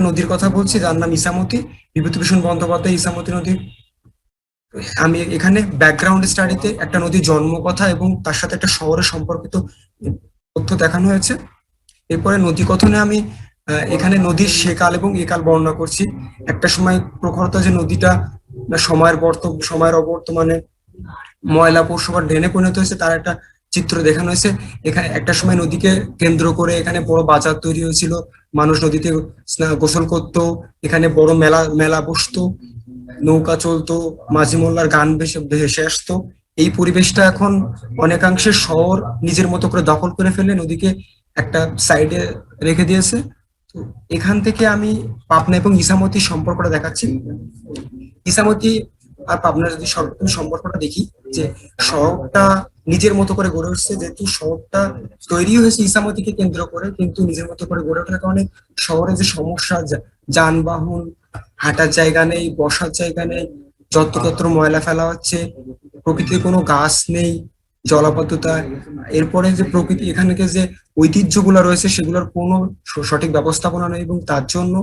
নদীর কথা বলছি যার নাম ইসামতি, বিভূতিভূষণ বন্দ্যোপাধ্যায় ইসামতি নদী। আমি এখানে ব্যাকগ্রাউন্ড স্টাডিতে একটা নদীর জন্মকথা এবং তার সাথে একটা শহরের সম্পর্কিত তথ্য দেখানো হয়েছে। এরপরে নদী কথনে আমি এখানে নদীর সেকাল এবং একাল বর্ণনা করছি। একটা সময় প্রখরতা যে নদীটা সময়ের অবর্তমানে ময়লা পৌরসভার ড্রেনে পরিণত হয়েছে তার একটা চিত্র দেখানো হয়েছে। এখানে একটা সময় নদীকে কেন্দ্র করে এখানে বড় বাজার তৈরি হয়েছিল, মানুষ নদীতে গোসল করতো, এখানে বড় মেলা মেলা বসতো, নৌকা চলতো, মাঝি মোল্লার গান ভেসে ভেসে আসতো। এই পরিবেশটা এখন অনেকাংশে শহর নিজের মতো করে দখল করে ফেলে নদীকে একটা সাইডে রেখে দিয়েছে। তো এখান থেকে আমি পাবনা এবং ইসামতির সম্পর্কটা দেখাচ্ছি। ইসামতি আর পাবনার যদি সর্বপ্রথম সম্পর্কটা দেখি, যে শহরটা নিজের মতো করে গড়ে উঠছে, যেহেতু শহরটা তৈরি হয়েছে ইসামতিকে কেন্দ্র করে, কিন্তু নিজের মতো করে গড়ে ওঠার কারণে শহরে যে সমস্যা, যানবাহন, হাঁটার জায়গা নেই, বসার জায়গা নেই, যত্রতত্র ময়লা ফেলা হচ্ছে, প্রকৃতির কোনো গাছ নেই, জলাবদ্ধতা। এরপরে যে প্রকৃতি এখানে যে ঐতিহ্যগুলো রয়েছে সেগুলোর কোনো সঠিক ব্যবস্থাপনা নেই, এবং তার জন্য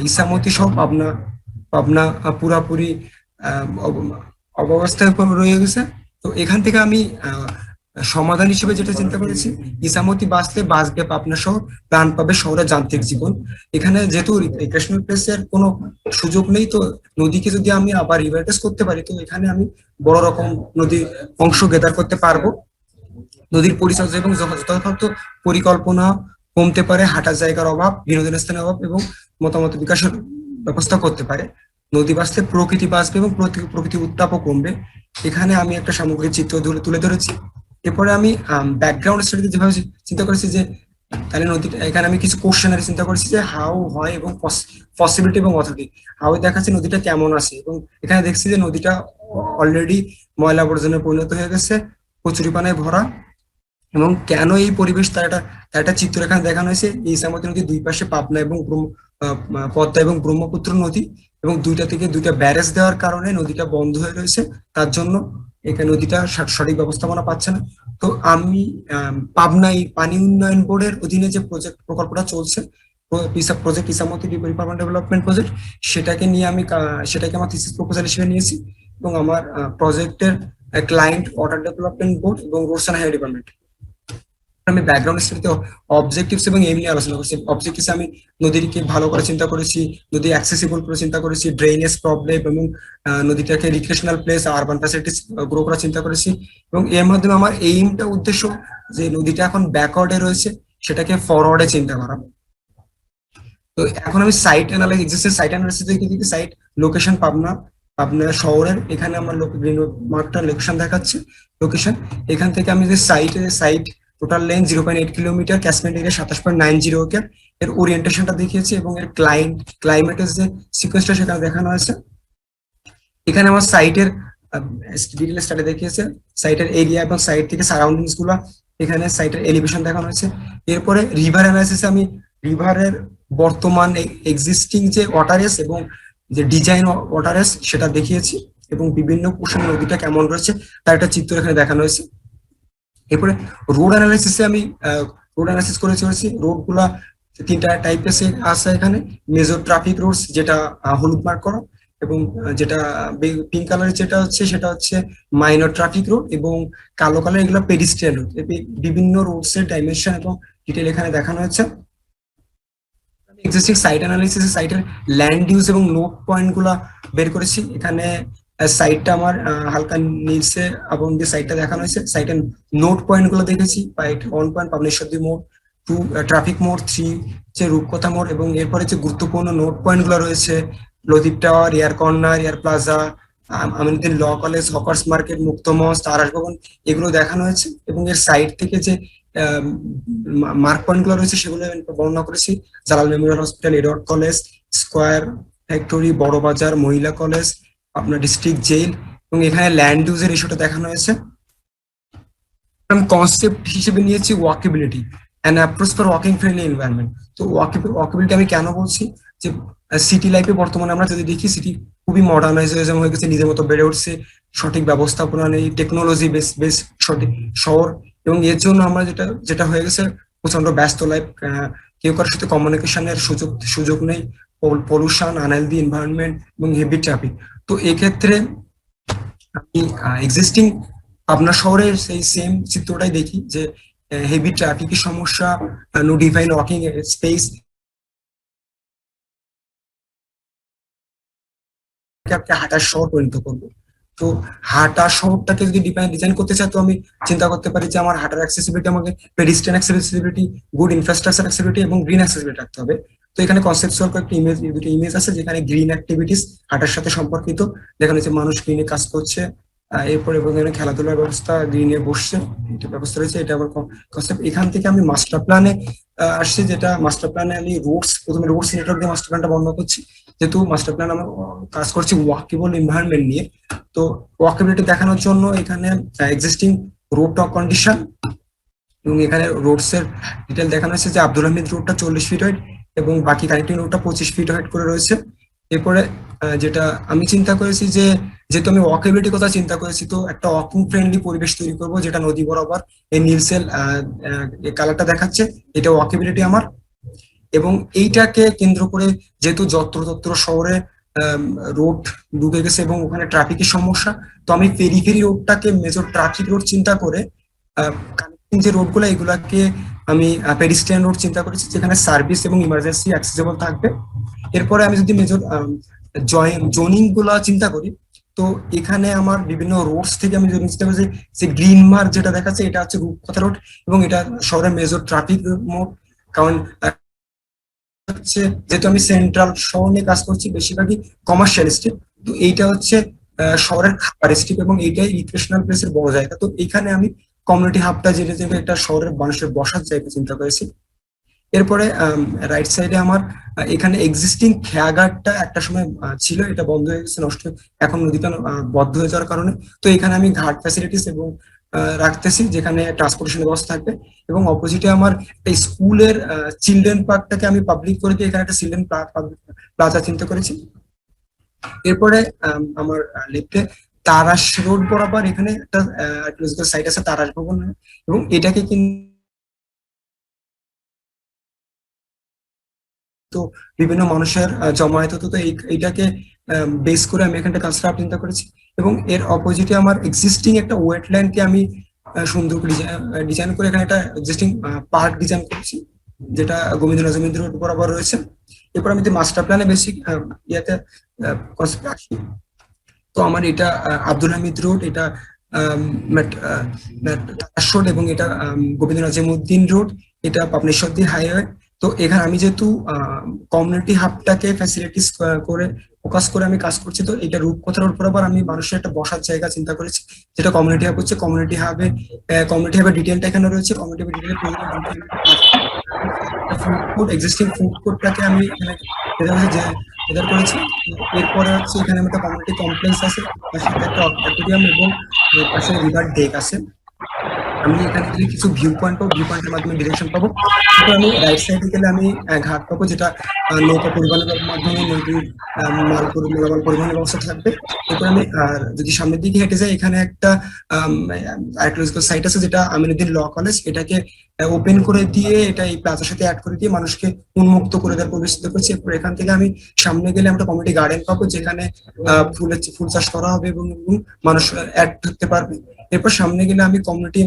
ইসামতি সহ পাবনা পাবনা পুরাপুরি অব্যবস্থায় রয়ে গেছে। তো এখান থেকে আমি সমাধান হিসেবে যেটা চিন্তা করেছি, ইসামতি বাঁচবে পাবনা শহর, প্রাণ পাবে শহরের যান্ত্রিক জীবন। এখানে যেহেতু রিক্রিয়েশনাল প্লেসের কোনো সুযোগ নেই, তো নদীকে যদি আমি আবার রিভাইটাইজ করতে পারি, তো এখানে আমি বড় রকম নদীর অংশ গেদার করতে পারবো। নদীর পরিচর্যা এবং যথাযথ পরিকল্পনা কমতে পারে, হাঁটার জায়গার অভাব, বিনোদনের স্থানের অভাব এবং মতামত বিকাশের ব্যবস্থা করতে পারে। নদী বাঁচলে প্রকৃতি বাঁচবে এবং প্রকৃতি উত্তাপও কমবে। এখানে আমি একটা সামগ্রিক চিত্র তুলে ধরেছি। এরপরে আমি ব্যাকগ্রাউন্ড স্টাডিতে যেভাবে চিন্তা করেছি, যে তাহলে নদীটা এখানে আমি কিছু কোশ্চেনারি চিন্তা করেছি, যে হাউ হয় এবং পসিবিলিটি এবং অথরিটি। হাউ দেখাচ্ছে নদীটা কেমন আছে, এবং এখানে দেখছি যে নদীটা অলরেডি ময়লা আবর্জনায় পরিণত হয়ে গেছে, কচুরিপানায় ভরা। এবং কেন এই পরিবেশ তার একটা চিত্র এখানে দেখানো হয়েছে। এই ইছামতি নদীর দুই পাশে পাবনা এবং পদ্মা এবং ব্রহ্মপুত্র নদী, এবং দুইটা থেকে দুইটা ব্যারেজ দেওয়ার কারণে নদীটা বন্ধ হয়ে রয়েছে। তার জন্য এখানে নদীটা সঠিক ব্যবস্থাপনা পাচ্ছে না। তো আমি পাবনায় পানি উন্নয়ন বোর্ডের অধীনে যে প্রকল্পটা চলছে, project Ichamati river development project, সেটাকে আমার থিসিস প্রপোজাল হিসেবে নিয়েছি। এবং আমার প্রজেক্টের ক্লায়েন্ট ওয়াটার ডেভেলপমেন্ট বোর্ড এবং রোডস অ্যান্ড হাইওয়ে ডিপার্টমেন্ট। আমি ব্যাকগ্রাউন্ড স্টাডিতে অবজেক্টিভস এবং এম নিয়ে আলোচনা করছি। অবজেক্টিভস আমি নদীকে ভালো করে চিন্তা করেছি, নদী অ্যাক্সেসিবল করে চিন্তা করেছি, ড্রেনেজ প্রবলেম এবং নদীটাকে recreational place, urban facilities grow করার চিন্তা করেছি। এবং এর মাধ্যমে আমার এইমটা উদ্দেশ্য, যে নদীটা এখন ব্যাকওয়ার্ডে রয়েছে সেটাকে ফরওয়ার্ডে চিন্তা করা। তো এখন আমি সাইট অ্যানালাইসিস দেখি সাইট লোকেশন পাবনা পাবনা শহরের, এখানে আমার গ্রিন মার্কটা লোকেশন দেখাচ্ছে। লোকেশন এখান থেকে আমি যে site total length 0.8 kilometre, catchment area 27.90 acre, এর ওরিয়েন্টেশনটা দেখিয়েছি এবং এর ক্লাইমেটের যে সিকোয়েন্সটা সেখানে দেখানো হয়েছে। এখানে আমার সাইটের ডিটেল স্টাডি দেখিয়েছে, সাইটের এরিয়া এবং সাইট থেকে সারাউন্ডিংস গুলা, এখানে সাইটের এলিভেশন দেখানো হয়েছে। এরপরে রিভার অ্যানালাইসিসে আমি রিভারের বর্তমান এক্সিস্টিং যে ওয়াটারেস এবং যে ডিজাইন ওয়াটারেস সেটা দেখিয়েছি, এবং বিভিন্ন পোর্শনে নদীটা কেমন রয়েছে তার একটা চিত্র এখানে দেখানো হয়েছে। এরপরে রোড অ্যানালাইসিসে আমি রোড অ্যানালাইসিস করেছি। রোড গুলা তিনটা টাইপের আছে এখানে। মেজর ট্রাফিক রোডস, যেটা হলুদ মার্ক করা, এবং যেটা পিঙ্ক কালারের যেটা হচ্ছে সেটা হচ্ছে মাইনর ট্রাফিক রোড, এবং কালো কালার এগুলো পেডিস্ট্রিয়াল রোড। বিভিন্ন রোডস এর ডাইমেনশন এবং ডিটেল এখানে দেখানো হয়েছে। এক্সিস্টিং সাইট অ্যানালাইসিস, সাইটের ল্যান্ড ইউজ এবং নোট পয়েন্ট গুলা বের করেছি। এখানে সাইটটা আমার হালকা নীলসে এবং যে সাইটটা দেখানো হয়েছে, সাইটের নোট পয়েন্ট গুলো দেখেছি। 1 পয়েন্ট পাবনেশ্বরদী মোড়, 2 ট্রাফিক মোড়, 3 যে রূপকথা মোড়, এবং এরপরে যে গুরুত্বপূর্ণ নোট পয়েন্ট গুলো রয়েছে Latif tower, air corner, air plaza, Aminuddin law college, hawkers market, মুক্তমঞ্চ, তারাস ভবন, এগুলো দেখানো হয়েছে। এবং এর সাইড থেকে যে মার্ক পয়েন্ট গুলো রয়েছে সেগুলো বর্ণনা করেছি। Jalal Memorial hospital, Edward college, square factory, বড় বাজার, মহিলা কলেজ, আপনার ডিস্ট্রিক্ট জেল, এবং এখানে ল্যান্ড ইউজের ইস্যুটা দেখানো হয়েছে। কনসেপ্ট হিসেবে নিয়েছি walkability, an approach for walking friendly environment. তো ওয়াকেবিলিটি আমি কেন বলছি, যে সিটি লাইফে বর্তমানে আমরা যদি দেখি, সিটি খুবই মডার্নাইজেশন হয়ে গেছে, নিজের মতো বেড়ে উঠছে, সঠিক ব্যবস্থাপনা নেই, টেকনোলজি বেস সঠিক শহর, এবং এর জন্য আমরা যেটা যেটা হয়ে গেছে প্রচন্ড ব্যস্ত লাইফ, কেউ কারোর সাথে কমিউনিকেশনের সুযোগ নেই, পলিউশন, আনহেলদি এনভায়রনমেন্ট এবং হেভি ট্রাফিক। তো এক্ষেত্রে আমি এক্সিস্টিং আপনার শহরের সেই সেম চিত্রটাই দেখি যে হেভি ট্রাফিকের সমস্যা, নো ডিফাইন ওয়াকিং স্পেস, হাঁটার শহর পরিণত করবো। তো হাঁটার শহরটাকে যদি ডিজাইন করতে চাই, তো আমি চিন্তা করতে পারি যে আমার হাঁটার অ্যাক্সেসিবিলিটি, আমাকে pedestrian accessibility, good infrastructure accessibility এবং গ্রিন অ্যাক্সেসিবিলিটি রাখতে হবে। তো এখানে কনসেপচুয়াল কয়েকটি দুটো ইমেজ আছে যেখানে গ্রিন অ্যাক্টিভিটিস হাঁটার সাথে সম্পর্কিত, যেখানে যে মানুষ গ্রিনে কাজ করছে, এরপরে এখানে খেলাধুলার ব্যবস্থা, গ্রিনে বসছে, এটা ব্যবস্থা রয়েছে। এটা আবার কনসেপ্ট। এখান থেকে আমি মাস্টার প্ল্যানে আসছি, যেটা মাস্টার প্ল্যানে আমি প্রথমে রোডস নেটওয়ার্ক দিয়ে মাস্টার প্ল্যানটা বন্ধ করছি, যেহেতু মাস্টার প্ল্যান আমার কাজ করছি ওয়াকেবল এনভায়রনমেন্ট নিয়ে। তো ওয়াকেবিলিটি দেখানোর জন্য এখানে এক্সিস্টিং রোড কন্ডিশন এবং এখানে রোডস এর ডিটেল দেখানো হয়েছে যে আব্দুল হামিদ রোডটা 40 ফিট হাইট এবং বাকি কানেক্টিং রোডটা 25 ফিট হাইট করে রয়েছে। এরপরে যেটা আমি চিন্তা করেছি যে যেহেতু আমি ওয়াকেবিলিটির কথা চিন্তা করেছি, তো একটা ওয়াকিং ফ্রেন্ডলি পরিবেশ তৈরি করব, যেটা নদী বরাবর এই নীলসেল কালারটা দেখাচ্ছে, এটা ওয়াকেবিলিটি আমার। এবং এইটাকে কেন্দ্র করে যেহেতু যত্রতত্র শহরে রোড ডুবে গেছে এবং ওখানে ট্রাফিকের সমস্যা, তো আমি পেরিফেরি রোডটাকে মেজর ট্রাফিক রোড চিন্তা করে কানেক্টিং যে রোডগুলো এগুলাকে আমি পেডিস্ট্রিয়ান রোড চিন্তা করেছি, যেখানে সার্ভিস এবং ইমার্জেন্সি অ্যাক্সেসেবল থাকবে। এরপরে আমি যদি মেজর জোনিং গুলা চিন্তা করি, তো এখানে আমার বিভিন্ন রোডস থেকে আমি যদি চিন্তা করি যে গ্রিন মার্ক যেটা দেখাচ্ছে এটা হচ্ছে রূপকথা রোড এবং এটা শহরের মেজর ট্রাফিক মোড। কারণ হচ্ছে যেহেতু আমি সেন্ট্রাল শহর নিয়ে কাজ করছি, বেশিরভাগই কমার্শিয়াল স্ট্রিপ, তো এইটা হচ্ছে শহরের খাবার স্ট্রিপ এবং এইটাই রিক্রিয়েশনাল প্লেসের বড় জায়গা। তো এখানে আমি কমিউনিটি হাবটা যেটা যেটা একটা শহরের মানুষের বসার জায়গা চিন্তা করেছি। এরপরে রাইট সাইডে আমার এখানে এক্সিস্টিং খেয়াঘাটটা একটা সময় ছিল, এটা বন্ধ হয়ে গেছে, নষ্ট এখন নদীটা বদ্ধ হয়ে যাওয়ার কারণে। তো এখানে আমি ঘাট ফ্যাসিলিটিস এবং রাখতেছি, যেখানে ট্রান্সপোর্টেশন ব্যবস্থা থাকবে। এবং অপোজিটে আমার এই স্কুলের চিলড্রেন পার্কটাকে আমি পাবলিক করে দিয়ে এখানে একটা চিলড্রেন প্লাজা চিন্তা করেছি। এরপরে আমার লেফটে তারাস রোড বরাবর এখানে একটা আর্কিওলজিক্যাল সাইট আছে, তারাস ভবন, এবং এটাকে কিন্তু বিভিন্ন মানুষের জমায়েত হতো। তো এইটাকে বেস করে আমি এখানটা কালচারাল চিন্তা করেছি। এবং এর অপোজিটে আমার এক্সিস্টিং একটা ওয়েটল্যান্ডকে আমি সুন্দর করে ডিজাইন করে এখানে একটা এক্সিস্টিং পার্ক ডিজাইন করেছি, যেটা গোবিন্দ নজরুল রোড বরাবর রয়েছে। এরপর আমি মাস্টার প্ল্যানে বেসিক ইয়াতে কনসেপ্ট আসি, তো আমার এটা আব্দুল হামিদ রোড, এটা রোড এবং এটা গোবিন্দ নাজিমউদ্দিন রোড, এটা পাবনেশ্বরদী হাইওয়ে। তো এখানে আমি যেহেতু কমিউনিটি হাবটাকে ফ্যাসিলিটিস করে ফোকাস করে আমি কাজ করছি, তো এটা রূপকথা রোড বরাবর আমি মানুষের একটা বসার জায়গা চিন্তা করেছি, যেটা কমিউনিটি হাব হচ্ছে। কমিউনিটি হাবের ডিটেলটা এখানে রয়েছে। কমিউনিটি হাবের detail food court, existing food কোর্টটাকে আমি এখানে যেটা করেছি। এরপরে হচ্ছে এখানে একটা কমিউনিটি কমপ্লেক্স আছে, তার সাথে একটা অ্যাকুয়ারিয়াম এবং পাশে রিভার ডেক আছে। আমি এখানে থেকে কিছু ভিউ পয়েন্ট পাবো, ভিউ পয়েন্টের মাধ্যমে ডিরেকশন পাবো। তারপর আমি রাইট সাইডে গেলে আমি ঘাট পাবো, যেটা নৌকা পরিবহনের মাধ্যমে নদীর মালামাল পরিবহনের ব্যবস্থা থাকবে। এরপর আমি যদি সামনের দিকে হেঁটে যাই, এখানে একটা আর্কিওলজিক্যাল সাইট আছে, যেটা আমিনুদ্দিন ল কলেজ, এটাকে ওপেন করে দিয়ে এটা এই প্লাজার সাথে অ্যাড করে দিয়ে মানুষকে উন্মুক্ত করে দেওয়ার প্রবেশিত করছে। এরপর এখান থেকে আমি সামনে গেলে আমরা কমিউনিটি গার্ডেন পাবো, যেখানে ফুল চাষ করা হবে এবং মানুষ অ্যাড করতে পারবে। এরপর সামনে গেলে আমি কমিউনিটি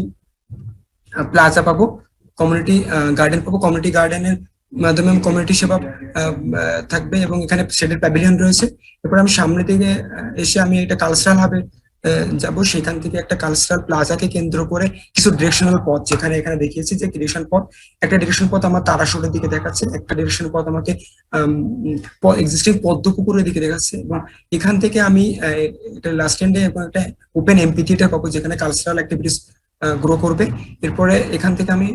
প্লাজা পাবো, কমিউনিটি গার্ডেন পাবো। কমিউনিটি গার্ডেনের মাধ্যমে কমিউনিটি সেবা থাকবে এবং এখানে শেডের প্যাভিলিয়ন রয়েছে। এরপর আমি সামনে থেকে এসে আমি একটা কালচারাল হাবে যাব, সেখান থেকে একটা কালচারাল প্লাজাকে কেন্দ্র করে কিছু ডিরেকশনাল পথ, যেখানে এখানে দেখিয়েছি যে ডিরেকশন পথ, একটা ডিরেকশন পথ আমার তারাশুরের দিকে দেখাচ্ছে, একটা ডিরেকশন পথ আমাকে এক্সিস্টিং পদ্মপুকুরের দিকে দেখাচ্ছে। এবং এখান থেকে আমি এটা লাস্ট এন্ডে একটা ওপেন এমপি থিয়েটার পাবো, যেখানে কালচারাল অ্যাক্টিভিটিস গ্রো করবে। এরপরে এখান থেকে আমি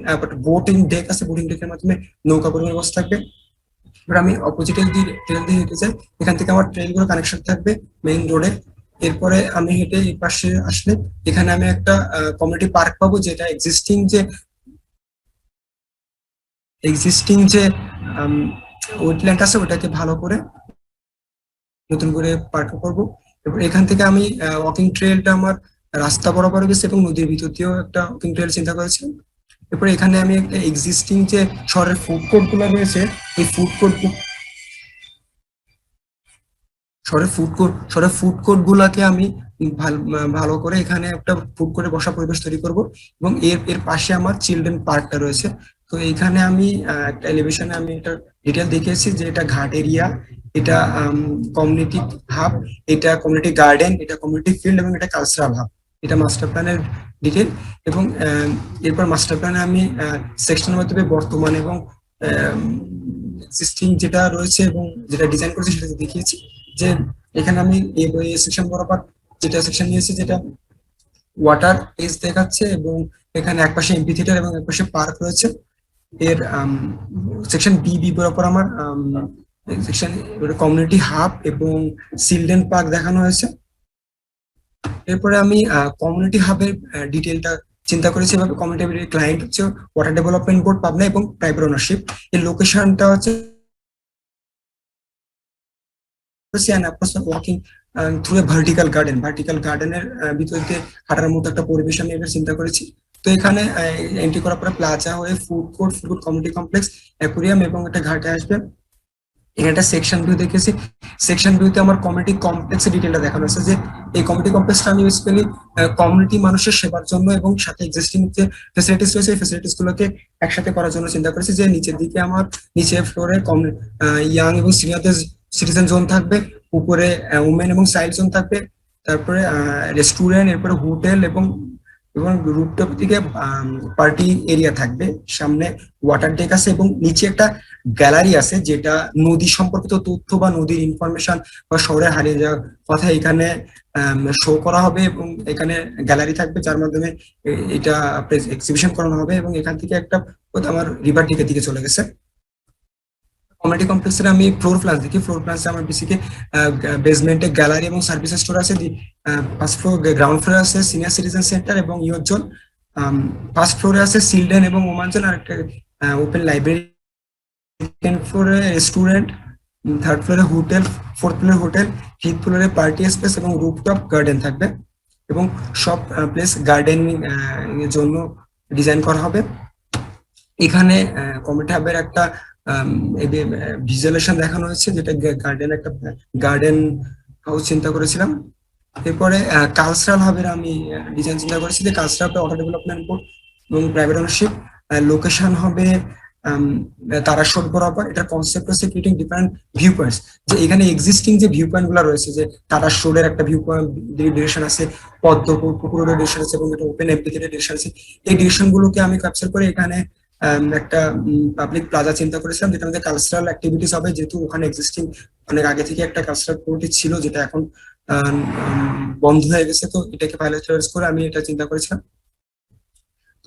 বোটিং ডেক আছে, বোটিং ডেকের মাধ্যমে নৌকা পরিবহন ব্যবস্থা থাকবে। এবার আমি অপোজিটে যদি ট্রেন দিয়ে হেঁটে যাই, এখান থেকে আমার ট্রেনগুলো কানেকশন থাকবে মেইন রোডে। এরপরে আমি হেঁটে এই পাশে আসলে এখানে আমি একটা কমিউনিটি পার্ক পাবো, যেটা এক্সিস্টিং যে ওয়েটল্যান্ড আছে ওটাকে ভালো করে নতুন করে পার্ক করবো। এরপর এখান থেকে আমি ওয়াকিং ট্রেলটা আমার রাস্তা বরাবর গেছে এবং নদীর ভিতর দিয়েও একটা ওয়াকিং ট্রেল চিন্তা করেছি। এরপরে এখানে আমি একটা এক্সিস্টিং যে শহরের ফুড কোর্ট গুলো রয়েছে, এই শহরের ফুড কোর্ট গুলাকে আমি ভালো করে এখানে একটা ফুড কোর্টে বসা পরিবেশ তৈরি করব। এবং এর এর পাশে আমার চিলড্রেন পার্কটা রয়েছে। তো এখানে আমি একটা এলিভেশনে আমি এটা ডিটেল দেখিয়েছি যে এটা ঘাট এরিয়া, এটা কমিউনিটি হাব, এটা কমিউনিটি গার্ডেন, এটা কমিউনিটি ফিল্ড এবং এটা কালচারাল হাব। এটা মাস্টার প্ল্যানের ডিটেল। এবং এরপর মাস্টার প্ল্যানে আমি সেকশনের মাধ্যমে বর্তমান এবং এক্সিস্টিং যেটা রয়েছে এবং যেটা ডিজাইন করেছি সেটা দেখিয়েছি। যে এখানে আমি এই সেকশন বরাবর যেটা সেকশন নিয়েছি, যেটা ওয়াটার এজ দেখাচ্ছে এবং এখানে একপাশে এমপি থিয়েটার এবং একপাশে পার্ক রয়েছে। এর সেকশন বি বরাবর আমার সেকশন কমিউনিটি হাব এবং চিলড্রেন পার্ক দেখানো হয়েছে। এরপরে আমি কমিউনিটি হাবের ডিটেলটা চিন্তা করেছি এভাবে। কমিউনিটি ক্লায়েন্ট হচ্ছে ওয়াটার ডেভেলপমেন্ট বোর্ড পাবনা এবং প্রাইভেট ওনারশিপ। এর লোকেশনটা হচ্ছে ওয়াকিং থ্রু এ ভার্টিক্যাল গার্ডেনের ভিতর দিয়ে হাঁটার মতো একটা পরিবেশ আমি এবার চিন্তা করেছি। তো এখানে এন্ট্রি করার পরে প্লাজা হয়ে food court community complex, aquarium এবং একটা ঘাটে আসবে। এখানে একটা সেকশন ভিউ দেখেছি। সেকশন ভিউতে আমার কমিউনিটি কমপ্লেক্সের ডিটেলটা দেখানো হয়েছে যে এই কমিউনিটি কমপ্লেক্সটা আমি বেসিক্যালি কমিউনিটি মানুষের সেবার জন্য এবং সাথে এক্সিস্টিং যে ফেসিলিটিস রয়েছে এই ফেসিলিটিস গুলোকে একসাথে করার জন্য চিন্তা করেছি। যে নিচের দিকে আমার নিচের ফ্লোরে ইয়াং এবং সিনিয়রদের সিটিজেন জোন থাকবে, উপরে উমেন এবং চাইল্ড জোন থাকবে, তারপরে রেস্টুরেন্ট, এরপরে হোটেল এবং রুফটপ দিকে পার্টি এরিয়া থাকবে, সামনে ওয়াটার ডেক আছে এবং নিচে একটা গ্যালারি আছে যেটা নদী সম্পর্কিত তথ্য বা নদীর ইনফরমেশন বা শহরে হারিয়ে যাওয়ার কথা এখানে শো করা হবে। এবং এখানে গ্যালারি থাকবে যার মাধ্যমে এটা এক্সিবিশন করানো হবে। এবং এখান থেকে একটা আমার রিভার দিকে চলে গেছে। কমিউনিটি কমপ্লেক্সের আমি ফ্লোর প্ল্যান দেখি। ফ্লোর প্ল্যান আমার বেসিকে বেসমেন্টে গ্যালারি এবং সার্ভিস স্টোর আছে। ফার্স্ট ফ্লোর গ্রাউন্ড ফ্লোরে আছে সিনিয়র সিটিজেন সেন্টার এবং ইয়ুথ জোন। ফার্স্ট ফ্লোরে আছে চিলড্রেন এবং ওমান জোন আর একটা ওপেন লাইব্রেরি। সেকেন্ড ফ্লোরে রেস্টুরেন্ট, থার্ড ফ্লোরে হোটেল, ফোর্থ ফ্লোরে হোটেল, ফিফথ ফ্লোরে পার্টি স্পেস এবং রুফটপ গার্ডেন থাকবে। এবং সব প্লেস গার্ডেনিং এর জন্য ডিজাইন করা হবে। এখানে কমিউনিটি হাবের একটা ভিজুয়ালেশন দেখানো হয়েছে যেটা গার্ডেন একটা গার্ডেন হাউস চিন্তা করেছিলাম। এরপরে কালচারাল হাবের আমি ডিজাইন চিন্তা করেছি যে কালচারাল ওয়াটার ডেভেলপমেন্ট বোর্ড এবং প্রাইভেট ওনারশিপ। লোকেশন হবে তারাশোট বরাবর। এটার কনসেপ্ট হচ্ছে ক্রিয়েটিং ডিফারেন্ট ভিউ পয়েন্টস। যে এখানে এক্সিস্টিং যে ভিউ পয়েন্ট গুলো রয়েছে, যে তারাশোটের একটা ভিউ পয়েন্ট ডিরেকশন আছে, পদ্ম পুকুরের ডিরেকশন আছে এবং এটা ওপেন এমপিথিয়েটার ডিরেকশন আছে। এই ডিরেকশন গুলোকে আমি ক্যাপচার করে এখানে একটা পাবলিক প্লাজা চিন্তা করেছিলাম যেটা আমাদের কালচারাল অ্যাক্টিভিটিস হবে। যেহেতু ওখানে এক্সিস্টিং অনেক আগে থেকে একটা কালচারাল অ্যাক্টিভিটি ছিল যেটা এখন বন্ধ হয়ে গেছে, তো এটাকে পাইলট করে আমি এটা চিন্তা করেছিলাম।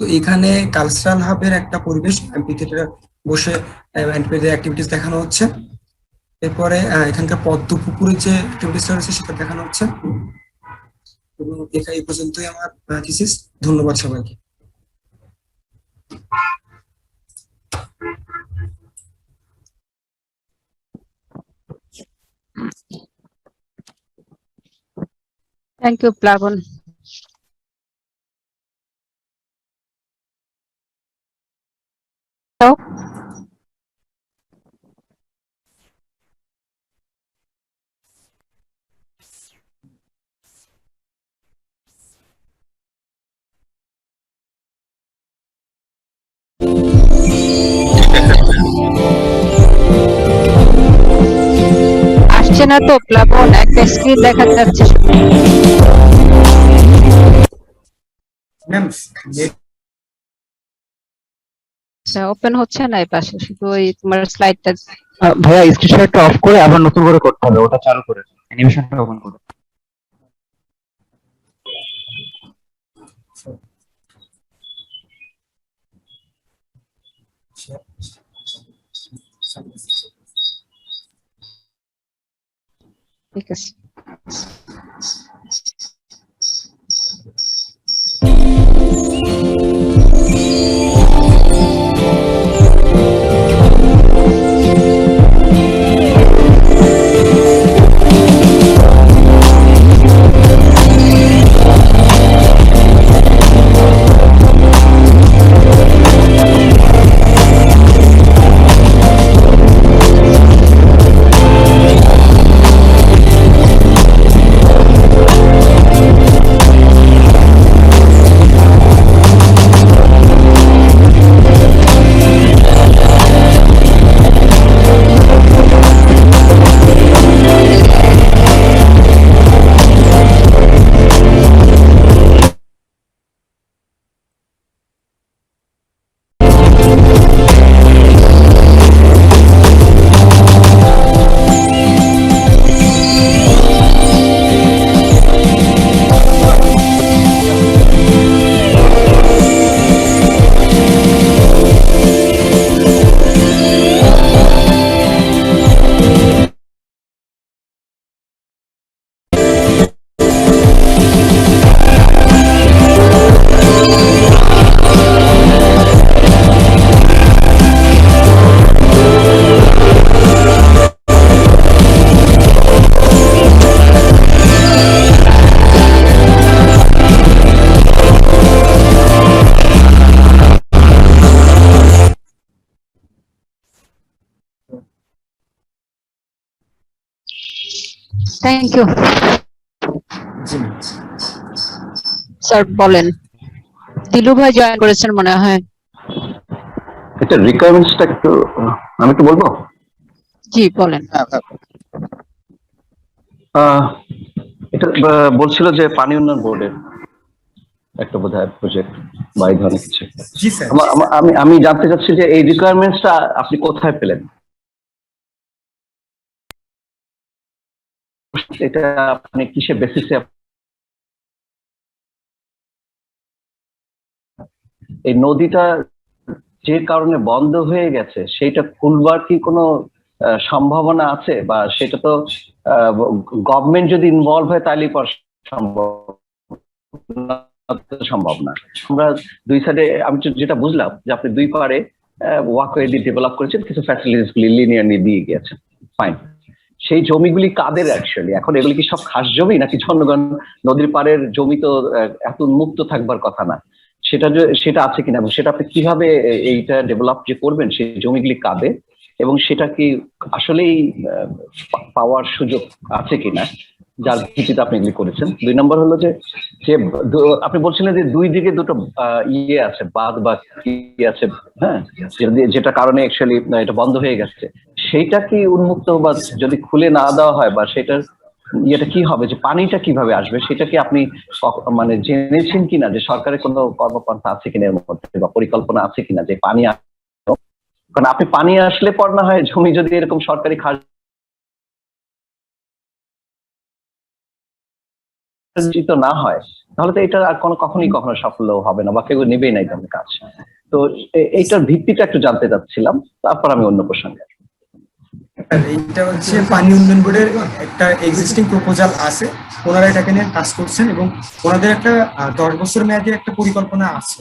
তো এখানে কালচারাল হাবের একটা পরিবেশ এমপিথিয়েটারে বসে অ্যাক্টিভিটিস দেখানো হচ্ছে। এরপরে এখানকার পদ্ম পুকুরের যে অ্যাক্টিভিটিসটা রয়েছে সেটা দেখানো হচ্ছে। এবং এই পর্যন্তই আমার থিসিস। ধন্যবাদ সবাইকে। Thank you, Plavon. So, আসছে না তো প্লাবন, একটা স্ক্রিন দেখা যাচ্ছে। ম্যাম আচ্ছা, ওপেন হচ্ছে না এই পাশে, শুধু ওই তোমার স্লাইডটা। ভাইয়া স্ক্রিনশটটা অফ করে আবার নতুন করে করতে হবে, ওটা চালু করে অ্যানিমেশনটা ওপেন করে। ঠিক আছে। Thank you G ma'am. Sir. বলেন, দিলু ভাই জয়েন করেছেন মনে হয়। এটা রিকোয়ারমেন্টসটা একটু আমি একটু বলবো। জি বলেন। এটা বলছিল যে পানি উন্নয়ন বোর্ডের একটা বোধহয় প্রজেক্ট বা এই ধরনের কিছু। জি স্যার। আমি জানতে চাচ্ছি যে এই রিকোয়ারমেন্টসটা আপনি কোথায় পেলেন? এটা আপনি কিসের বেসিসে এই নদীটা যে কারণে বন্ধ হয়ে গেছে সেটা খুলবার কি কোনো সম্ভাবনা আছে? বা সেটা তো গভর্নমেন্ট যদি ইনভলভ হয় তাহলেই পর সম্ভব না। আমরা দুই সাইডে আমি যেটা বুঝলাম যে আপনি দুই পারে ওয়াকওয়ে দিয়ে ডেভেলপ করেছেন, কিছু ফ্যাসিলিটিস গুলি লিনিয়ারলি দিয়ে গিয়েছেন, ফাইন। সেই জমিগুলি কাদের অ্যাকচুয়ালি? এখন এগুলি কি সব খাস জমি নাকি জনগণ? নদীর পাড়ের জমি তো এত উন্মুক্ত থাকবার কথা না, সেটা আছে কিনা এবং সেটা আপনি কিভাবে এইটা ডেভেলপ যে করবেন, সেই জমিগুলি কাদের এবং সেটা কি আসলেই পাওয়ার সুযোগ আছে কিনা যার ভিত্তিতে আপনি এগুলি করেছেন। 2 নম্বর হলো যে আপনি বলছিলেন যে দুই দিকে দুটো ইয়ে আছে, বাঁধ বা কি আছে, হ্যাঁ, যেটা কারণে অ্যাকচুয়ালি এটা বন্ধ হয়ে গেছে, সেইটা কি উন্মুক্ত বা যদি খুলে না দেওয়া হয় বা সেটার ইয়েটা কি হবে, যে পানিটা কিভাবে আসবে, সেটা কি আপনি মানে জেনেছেন কিনা, যে সরকারের কোনো কর্মপন্থা আছে কিনা এর মধ্যে বা পরিকল্পনা আছে কিনা যে পানি কারণ আপনি পানি আসলে পর না হয় জমি যদি এরকম সরকারি খাস না হয় তাহলে তো এটা আর কখনোই সাফল্য হবে না বা কেউ নেবেই না এই ধরনের কাজ। তো এইটার ভিত্তিটা একটু জানতে চাচ্ছিলাম, তারপর আমি অন্য প্রসঙ্গে। এইটা হচ্ছে পানি উন্নয়ন বোর্ডের একটা এক্সিস্টিং প্রপোজাল আছে, ওনারা এটাকে নিয়ে কাজ করছেন এবং ওনাদের একটা 10 বছর মেয়াদী একটা পরিকল্পনা আছে।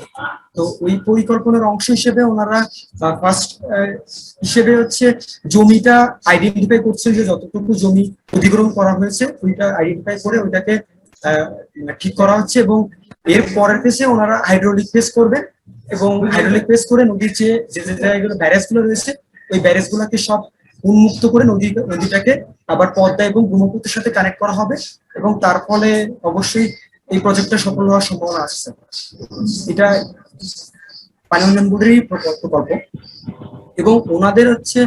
তো ওই পরিকল্পনার অংশ হিসেবে ওনারা ফার্স্ট হিসেবে হচ্ছে জমিটা আইডেন্টিফাই করছেন, যে যতটুকু জমি অধিগ্রহণ করা হয়েছে ওইটা আইডেন্টিফাই করে ওইটাকে ঠিক করা হচ্ছে এবং এর পরের ফেসে ওনারা হাইড্রোলিক ফেস করবেন এবং হাইড্রোলিক ফেস করে নদীর যে জায়গাগুলো ব্যারেজ গুলো রয়েছে ওই ব্যারেজ গুলাকে সব উন্মুক্ত করে নদীটাকে আবার পদ্মা এবং ব্রহ্মপুত্রের সাথে কানেক্ট করা হবে এবং তার ফলে অবশ্যই এই প্রজেক্টটা সফল হওয়ার সম্ভাবনা আছে। এটা পানি উন্নয়ন বোর্ডেরই প্রকল্প এবং ওনাদের হচ্ছে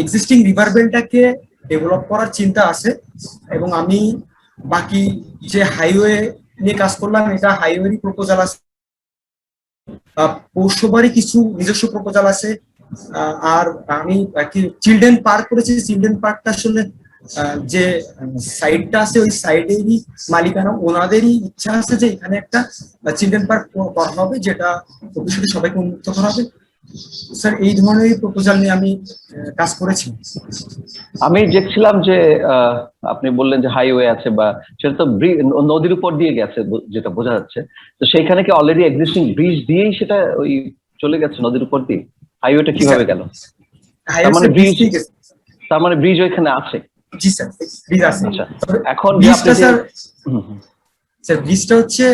এক্সিস্টিং রিভার বেলটাকে ডেভেলপ করার চিন্তা আছে এবং আমি বাকি যে হাইওয়ে নিয়ে কাজ করলাম এটা হাইওয়েরই প্রপোজাল আছে, পৌরসভারই কিছু নিজস্ব প্রপোজাল আছে। আর আমি চিলড্রেন পার্ক করেছি, চিলড্রেন পার্কটা আসলে যে সাইডটা আছে ওই সাইডেরই মালিকানা, ওনাদেরই ইচ্ছা আছে যে এখানে একটা চিলড্রেন পার্ক করা হবে যেটা ভবিষ্যতে সবাইকে উন্মুক্ত করা হবে। স্যার এই ধরনের প্রপোজাল নিয়ে আমি কাজ করেছি। আমি দেখছিলাম যে আপনি বললেন যে হাইওয়ে আছে বা সেটা তো নদীর উপর দিয়ে গেছে যেটা বোঝা যাচ্ছে, তো সেইখানে কি অলরেডি এক্সিস্টিং ব্রিজ দিয়েই সেটা ওই চলে গেছে নদীর উপর দিয়ে? হাইওয়েটা কিভাবে গেল? তার মানে ব্রিজ ওইখানে আছে? জি স্যার, ব্রিজ আছে। আচ্ছা, এখন স্যার ব্রিজটা হচ্ছে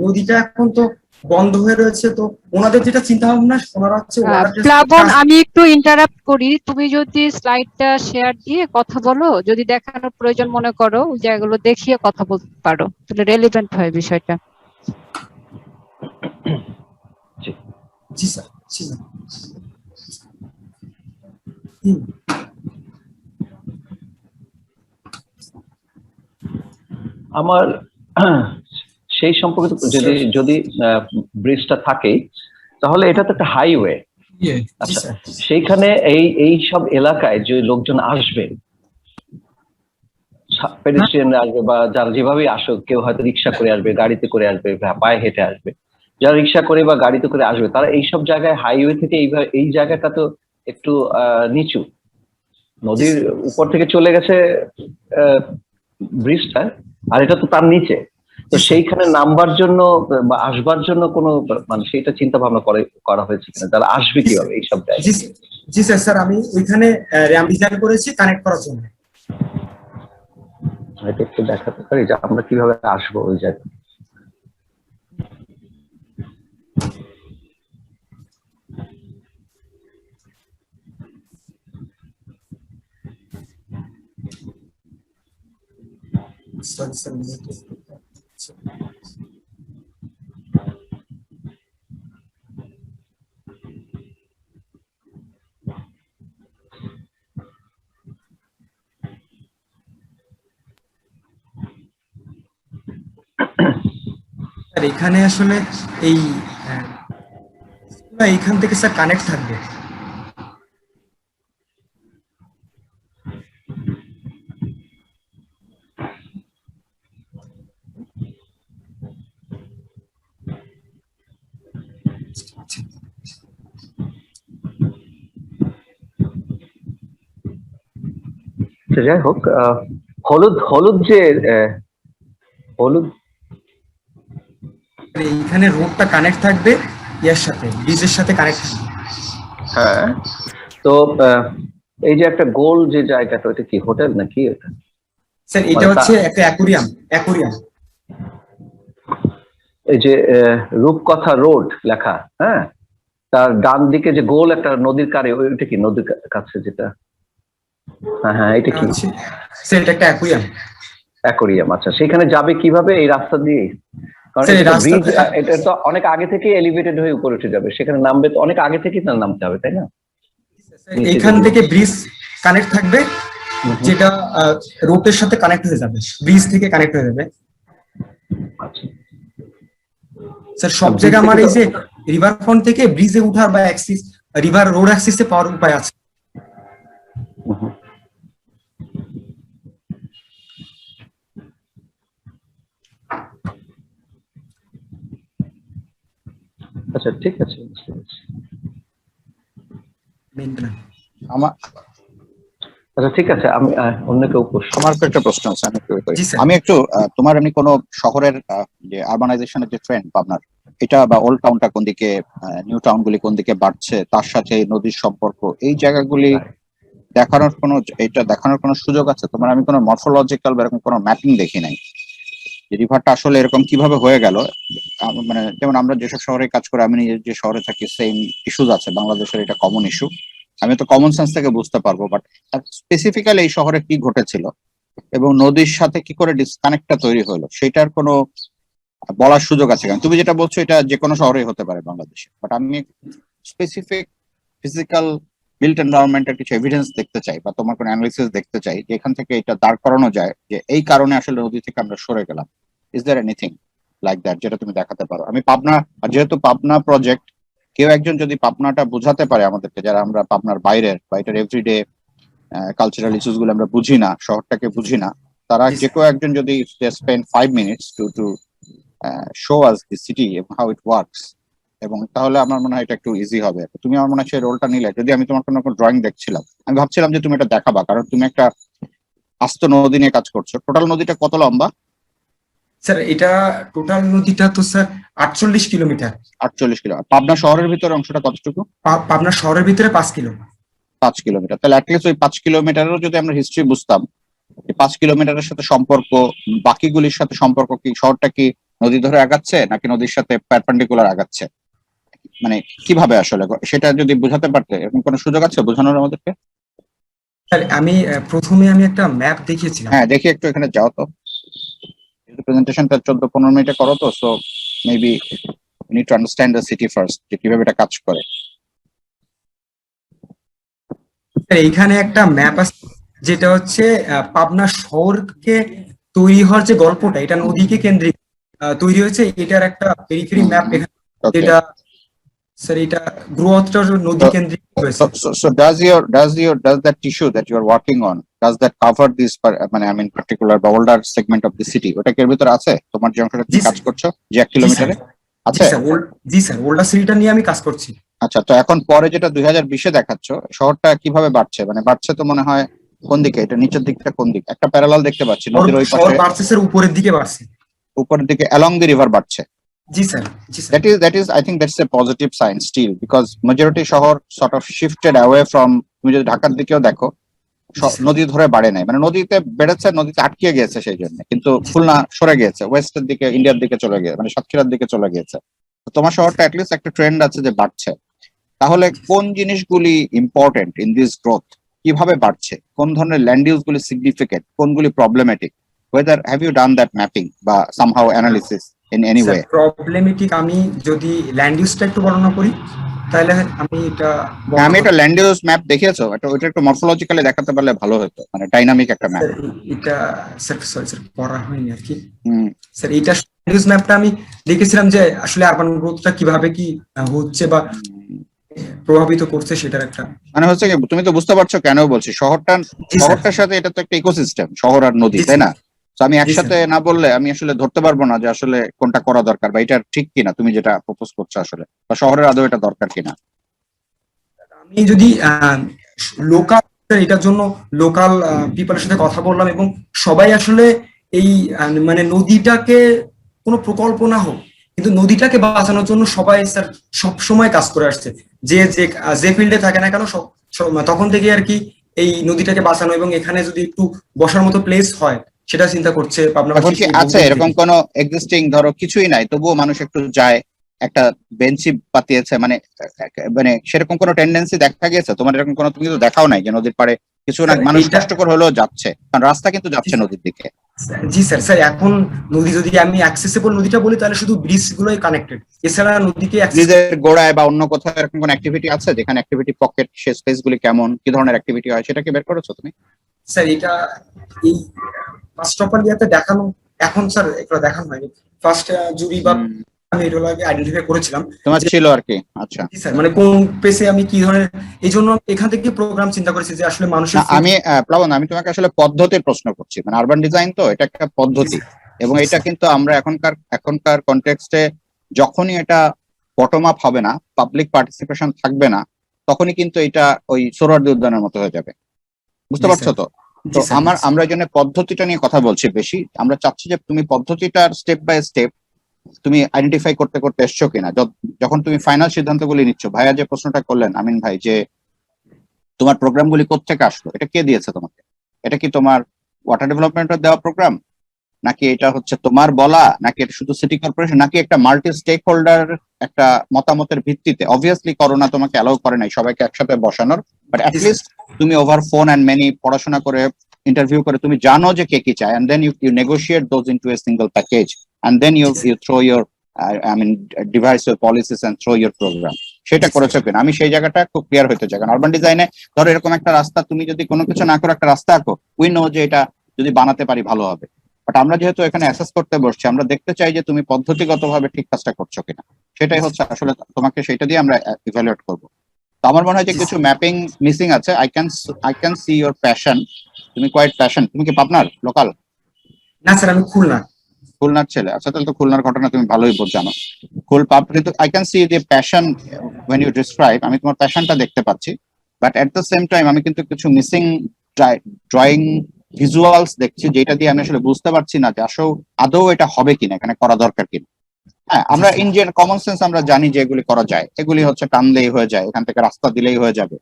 নদীটা এখন তো বন্ধ হয়ে রয়েছে, তো ওনাদের যেটা চিন্তা ভাবনা ওনারা হচ্ছে প্লাবন, আমি একটু ইন্টারাপ্ট করি, তুমি যদি স্লাইডটা শেয়ার দিয়ে কথা বলো, যদি দেখানোর প্রয়োজন মনে করো ওই জায়গাগুলো দেখিয়ে কথা বলতে পারো, তাহলে রেলিভেন্ট হয় বিষয়টা। জি স্যার। আমার সেই সম্পর্কে যদি ব্রিজটা থাকে তাহলে এটা তো একটা হাইওয়ে। আচ্ছা, সেইখানে এই সব এলাকায় যে লোকজন আসবে, পেডেস্ট্রিয়ান আসবে বা যারা যেভাবেই আসুক, কেউ হয়তো রিক্সা করে আসবে, গাড়িতে করে আসবে, পায়ে হেঁটে আসবে, যারা রিক্সা করে বা গাড়িতে করে আসবে তারা এইসব জায়গায় হাইওয়ে থেকে এই জায়গাটা তো একটু নিচু, নদীর উপর থেকে চলে গেছে ব্রিজটা, আর এটা তো তার নিচে, তো সেইখানে নামবার জন্য বা আসবার জন্য কোনো মানে সেইটা চিন্তা ভাবনা করা হয়েছে কিনা, তারা আসবে কিভাবে এইসব জায়গায়? জি স্যার, স্যার আমি ওইখানে র্যাম্প ডিজাইন করেছি কানেক্ট করার জন্য। এটা একটু দেখাতে পারি যে আমরা কিভাবে আসবো ওই জায়গায়? সরি স্যার, এখানে আসলে এই এইখান থেকে স্যার কানেক্ট থাকবে। তো যাই হোক, হলুদ হলুদ যে হলুদ এইখানে রোডটা কানেক্ট থাকবে ইয়ার সাথে, ব্রিজের সাথে কানেক্ট থাকবে। হ্যাঁ, তো এই যে একটা গোল যে জায়গাটা, ওটা কি হোটেল নাকি এটা? স্যার এটা হচ্ছে একটা অ্যাকুরিয়াম। অ্যাকুরিয়াম এই যে রূপকথা রোড লেখা, হ্যাঁ, তার ডান দিকে যে গোল একটা নদীর কারে, ওইটা কি নদীর কাছে যেটা? হ্যাঁ হ্যাঁ, এটা কি? স্যার এটা একটা অ্যাকুরিয়াম। অ্যাকোরিয়াম, আচ্ছা। সেখানে যাবে কিভাবে? এই রাস্তা দিয়ে? কারণ স্যার, এই এটা রাস্তা- ব্রিজ, এটা তো অনেক আগে থেকে এলিভেটেড হয়ে উপরে উঠে যাবে, সেখানে নামবে তো অনেক আগে থেকেই তার নামতে হবে, তাই না? এইখান থেকে ব্রিজ কানেক্ট থাকবে, যেটা রোপের সাথে কানেক্ট হয়ে যাবে, ব্রিজ থেকে কানেক্ট হয়ে যাবে। আচ্ছা, স্যার সব bridge জায়গায় আমার থেকে এই যে রিভার ফ্রন্ট থেকে ব্রিজে উঠার বা অ্যাক্সিস, রিভার রোড অ্যাক্সিসে পাওয়ার উপায় আছে। হুম। আচ্ছা, ঠিক আছে, বুঝতে পারছি। আমার আচ্ছা, ঠিক আছে, আমি অন্য কেউ প্রশ্ন। আমার তো একটা প্রশ্ন আছে, আমি একটু করি। জি, স্যার। আমি একটু তোমার এমনি কোনো শহরের যে আরবানাইজেশনের যে ট্রেন্ড পাবনার, এটা বা ওল্ড টাউনটা কোন দিকে, নিউ টাউন গুলি কোন দিকে বাড়ছে, তার সাথে এই নদীর সম্পর্ক, এই জায়গাগুলি দেখানোর কোনো সুযোগ আছে তোমার? আমি কোনো মরফোলজিক্যাল বা এরকম কোনো ম্যাপিং দেখি নাই যে রিভারটা আসলে এরকম কিভাবে হয়ে গেল। মানে যেমন আমরা যেসব শহরে কাজ করি, আমি নিজে যে শহরে থাকি, সেম ইস্যুজ আছে বাংলাদেশের, এটা কমন ইস্যু। আমি তো কমন সেন্স থেকে বুঝতে পারবো, বাট স্পেসিফিক্যালি এই শহরে কি ঘটেছিল এবং নদীর সাথে কি করে ডিসকানেক্টটা তৈরি হলো, সেটার কোনো বলার সুযোগ আছে? কারণ তুমি যেটা বলছো এটা যে কোনো শহরেই হতে পারে বাংলাদেশে, বাট আমি স্পেসিফিক ফিজিক্যাল বিল্ট এনভায়রনমেন্টের কিছু এভিডেন্স দেখতে চাই, বা তোমার কোনো অ্যানালিসিস দেখতে চাই যে এখান থেকে এটা দাঁড় করানো যায় যে এই কারণে আসলে নদী থেকে আমরা সরে গেলাম। Is there anything like that যেটা তুমি দেখাতে পারো? আমি পাবনা, আর যেহেতু পাবনা প্রজেক্ট, কেউ একজন যদি পাবনাটা বুঝাতে পারে আমাদেরকে, যারা আমরা পাবনার বাইরের বা এটার এভরিডে কালচারাল ইস্যুস গুলো আমরা বুঝি না, শহরটাকে বুঝি না, তারা জি, যে কেউ একজন যদি spend 5 minutes to show us the city এবং হাউ ইট ওয়ার্কস, এবং তাহলে আমার মনে হয় এটা একটু ইজি হবে। তুমি আমার মনে হয় সেই রোলটা নিলে, যদি আমি তোমার কোনো ড্রয়িং দেখছিলাম, আমি ভাবছিলাম যে তুমি এটা দেখাবা, কারণ তুমি একটা আস্ত নদী নিয়ে কাজ করছো। টোটাল নদীটা কত লম্বা? স্যার এটা টোটাল নদীটা তো স্যার 48 কিলোমিটার। 48 কিলো। পাবনা শহরের ভিতরে অংশটা কতটুকু? পাবনা শহরের ভিতরে 5 কিলো। 5 কিলোমিটার। তাহলে অ্যাটলিস্ট ওই 5 কিলোমিটারেরও যদি আমরা হিস্ট্রি বুঝতাম, 5 কিলোমিটারের সাথে সম্পর্ক, বাকিগুলির সাথে সম্পর্ক কি, শহরটা কি নদী ধরে আগাচ্ছে নাকি নদীর সাথে পারপেন্ডিকুলার আগাচ্ছে, মানে কিভাবে আসলে, সেটা যদি বোঝাতে পারতে, এরকম কোনো সুযোগ আছে বোঝানোর আমাদেরকে? স্যার আমি প্রথমে একটা ম্যাপ দেখিয়েছিলাম। হ্যাঁ, দেখি একটু এখানে যাও তো, প্রেজেন্টেশনটা 14-15 মিনিটে করো তো, so maybe need to understand the city first, যে কিভাবে এটা কাজ করে। স্যার এইখানে একটা ম্যাপ আছে, যেটা হচ্ছে পাবনা শহরকে তৈরি হওয়ার যে গল্পটা, এটা নদীকে কেন্দ্রিক তৈরি হয়েছে। এটার একটা পেরিফেরি ম্যাপ এখানে, Okay. যেটা স্যার এটা গ্রোথটা নদী কেন্দ্রিক হয়েছে। So does that tissue that you are working on, does that cover this, মানে I mean particular বা older segment of the city, ওটা কি এর ভিতরে আছে তোমার যে অংশটা তুমি জি, কাজ স্যার। করছো, যে 1 কিলোমিটারে আছে? জি স্যার, ওল্ডা সিটিটা নিয়ে আমি কাজ করছি। আচ্ছা, তো এখন পরে যেটা 2020-এ দেখাচ্ছ, শহরটা কিভাবে বাড়ছে? মানে বাড়ছে তো মনে হয় কোন দিকে, এটা নিচের দিকটা কোন দিক? একটা প্যারালাল দেখতে পাচ্ছি নদীর ওই শহর পাশে, বাড়ছে স্যার, উপরের দিকে বাড়ছে। উপরের দিকে along the river বাড়ছে। জি স্যার, জি sir. That is I think that's a positive sign still, because majority শহর sort of shifted away from, তুমি যদি ঢাকার দিকেও দেখো, নদী ধরে বাড়ে নাই, মানে নদীতে বেড়েছে, নদীতে আটকে গিয়েছে সেই জন্য, কিন্তু খুলনা সরে গিয়েছে, ওয়েস্টের দিকে, ইন্ডিয়ার দিকে চলে গিয়েছে, মানে সাতক্ষীরার দিকে চলে গিয়েছে। তো তোমার শহরটা অ্যাটলিস্ট একটা ট্রেন্ড আছে যে বাড়ছে। তাহলে কোন জিনিসগুলি ইম্পর্টেন্ট ইন দিস গ্রোথ, কিভাবে বাড়ছে, কোন ধরনের ল্যান্ড ইউজ গুলি সিগনিফিকেন্ট, কোনগুলি problematic, whether have you done that mapping বা somehow analysis in any way? Problematic আমি যদি ল্যান্ড ইউজটা একটু বর্ণনা করি তাহলে আমি এটা হ্যাঁ, আমি একটা ল্যান্ড ইউজ ম্যাপ দেখিয়েছো, ওটা একটু মরফোলজিক্যালি দেখাতে পারলে ভালো হতো, মানে ডাইনামিক একটা ম্যাপ। এটা স্যার সরি স্যার করা হয়নি আর কি হুম, স্যার। এটা নিউজ ম্যাপটা আমি দেখেছিলাম যে আসলে আরবান গ্রোথটা কিভাবে কি হচ্ছে বা প্রভাবিত করছে সেটার একটা। মানে হচ্ছে কি, তুমি তো বুঝতে পারছো কেন বলছি, জি স্যার। শহরটার সাথে এটা তো একটা ইকোসিস্টেম, শহর আর নদী, জি তাই না? তো আমি জি একসাথে না বললে আমি আসলে ধরতে পারবো না যে আসলে কোনটা করা দরকার বা এটা ঠিক কিনা, তুমি যেটা প্রপোজ করছো আসলে, বা শহরের আদৌ এটা দরকার কিনা। আমি যদি লোকাল এটার জন্য লোকাল পিপলের সাথে কথা বললাম এবং সবাই আসলে এই মানে নদীটাকে কোনো প্রকল্প না হোক কিন্তু নদীটাকে বাঁচানোর জন্য সবাই স্যার সব সময় কাজ করে আসছে। যে যে যে ফিল্ডে থাকে না কেন তখন থেকে আর কি এই নদীটাকে বাঁচানো এবং এখানে যদি একটু বসার মতো প্লেস হয় সেটা চিন্তা করছে এখন কি আছে এরকম কোনো এক্সিস্টিং, ধরো কিছুই নাই তবুও মানুষ একটু যায়, একটা বেঞ্চি পাতিয়েছে, মানে মানে সেরকম কোনো টেন্ডেন্সি দেখা গেছে তোমার? এরকম কোনো তুমি তো দেখাও নাই যে নদীর পাড়ে কিছু না, মানুষ কষ্টকর হলেও যাচ্ছে, কারণ রাস্তা কিন্তু যাচ্ছে নদীর দিকে। জি স্যার। স্যার এখন নদী যদি আমি অ্যাক্সেসিবল নদীটা বলি তাহলে শুধু ব্রিজ গুলোই কানেক্টেড, এছাড়া নদীকে ব্রিজের গোড়ায় বা অন্য কোথাও এরকম কোনো অ্যাক্টিভিটি আছে যেখানে অ্যাক্টিভিটি পকেট, সে স্পেস গুলি কেমন, কি ধরনের অ্যাক্টিভিটি হয় সেটা কি বের করেছো তুমি? স্যার এটা এই ফার্স্ট অফ অল ইয়াতে দেখানো এখন স্যার এগুলো দেখানো হয়নি। ফার্স্ট জুরি বা আমি এটা আগে আইডেন্টিফাই করেছিলাম তোমার ছিল আর কি। আচ্ছা স্যার, মানে কোন পেসে আমি কি ধরনের, এই জন্য এখান থেকে প্রোগ্রাম চিন্তা করেছি যে আসলে মানুষের আমি প্লাবন, আমি তোমাকে আসলে পদ্ধতির প্রশ্ন করছি, মানে আরবান ডিজাইন তো এটা একটা পদ্ধতি, এবং এটা কিন্তু আমরা এখনকার কনটেক্সটে যখনই এটা বটম আপ হবে না, পাবলিক পার্টিসিপেশন থাকবে না, তখনই কিন্তু এটা ওই সোহরাওয়ার্দী উদ্যানের মতো হয়ে যাবে, বুঝতে পারছো তো? তো আমরা এই জন্য পদ্ধতিটা নিয়ে কথা বলছি বেশি। আমরা চাচ্ছি যে তুমি পদ্ধতিটার স্টেপ বাই স্টেপ তুমি আইডেন্টিফাই করতে করতে এসছো কিনা, যখন তুমি ফাইনাল সিদ্ধান্তগুলি নিচ্ছ। ভাইয়া যে প্রশ্নটা করলেন আমিন ভাই, যে তোমার প্রোগ্রামগুলি কোত্থেকে আসলো, এটা কে দিয়েছে তোমাকে? এটা কি তোমার ওয়াটার ডেভেলপমেন্টের দেওয়া প্রোগ্রাম, নাকি এটা হচ্ছে তোমার বলা, নাকি এটা শুধু সিটি কর্পোরেশন, নাকি একটা মাল্টি স্টেক হোল্ডার একটা মতামতের ভিত্তিতে? অবভিয়াসলি করোনা তোমাকে অ্যালাউ করে নাই সবাইকে একসাথে বসানোর, বাট অ্যাটলিস্ট তুমি ওভার ফোন অ্যান্ড মেনি পড়াশোনা করে, ইন্টারভিউ করে তুমি জানো যে কে কি চায়, and then you negotiate those into a single package, and then you throw your devise your policies and throw your program. সেটা করেছো কিনা? আমি সেই জায়গাটা খুব ক্লিয়ার হতে চাই, কারণ আরবান ডিজাইনে ধরো এরকম একটা রাস্তা, তুমি যদি কোনো কিছু না করে একটা রাস্তা আঁকো, উই নো যে এটা যদি বানাতে পারি ভালো হবে, বাট আমরা যেহেতু এখানে অ্যাসেস করতে বসছি, আমরা দেখতে চাই যে তুমি পদ্ধতিগতভাবে ঠিক কাজটা করছো কিনা। সেটাই হচ্ছে আসলে তোমাকে সেটা দিয়ে আমরা ইভ্যালুয়েট করবো। তো আমার মনে হয় যে কিছু ম্যাপিং মিসিং আছে। I can see your passion, তুমি কোয়াইট প্যাশন। তুমি কি পাবনার লোকাল? না স্যার, আমি খুলনার ছেলে। আচ্ছা, তাহলে তো খুলনার ঘটনা তুমি ভালোই জানো। কিন্তু I can see the passion when you describe, আমি তোমার প্যাশনটা দেখতে পাচ্ছি, but at the same time আমি কিন্তু কিছু মিসিং ড্রয়িং ভিজুয়ালস দেখছি, যেটা দিয়ে আমি আসলে বুঝতে পারছি না যে আসলে আদৌ এটা হবে কিনা, এখানে করা দরকার কিনা। হ্যাঁ, আমরা ইন্ডিয়ান কমন সেন্স আমরা জানি যে এগুলি করা যায়, এগুলি হচ্ছে টানলেই হয়ে যায়, এখান থেকে রাস্তা দিলেই হয়ে যাবে,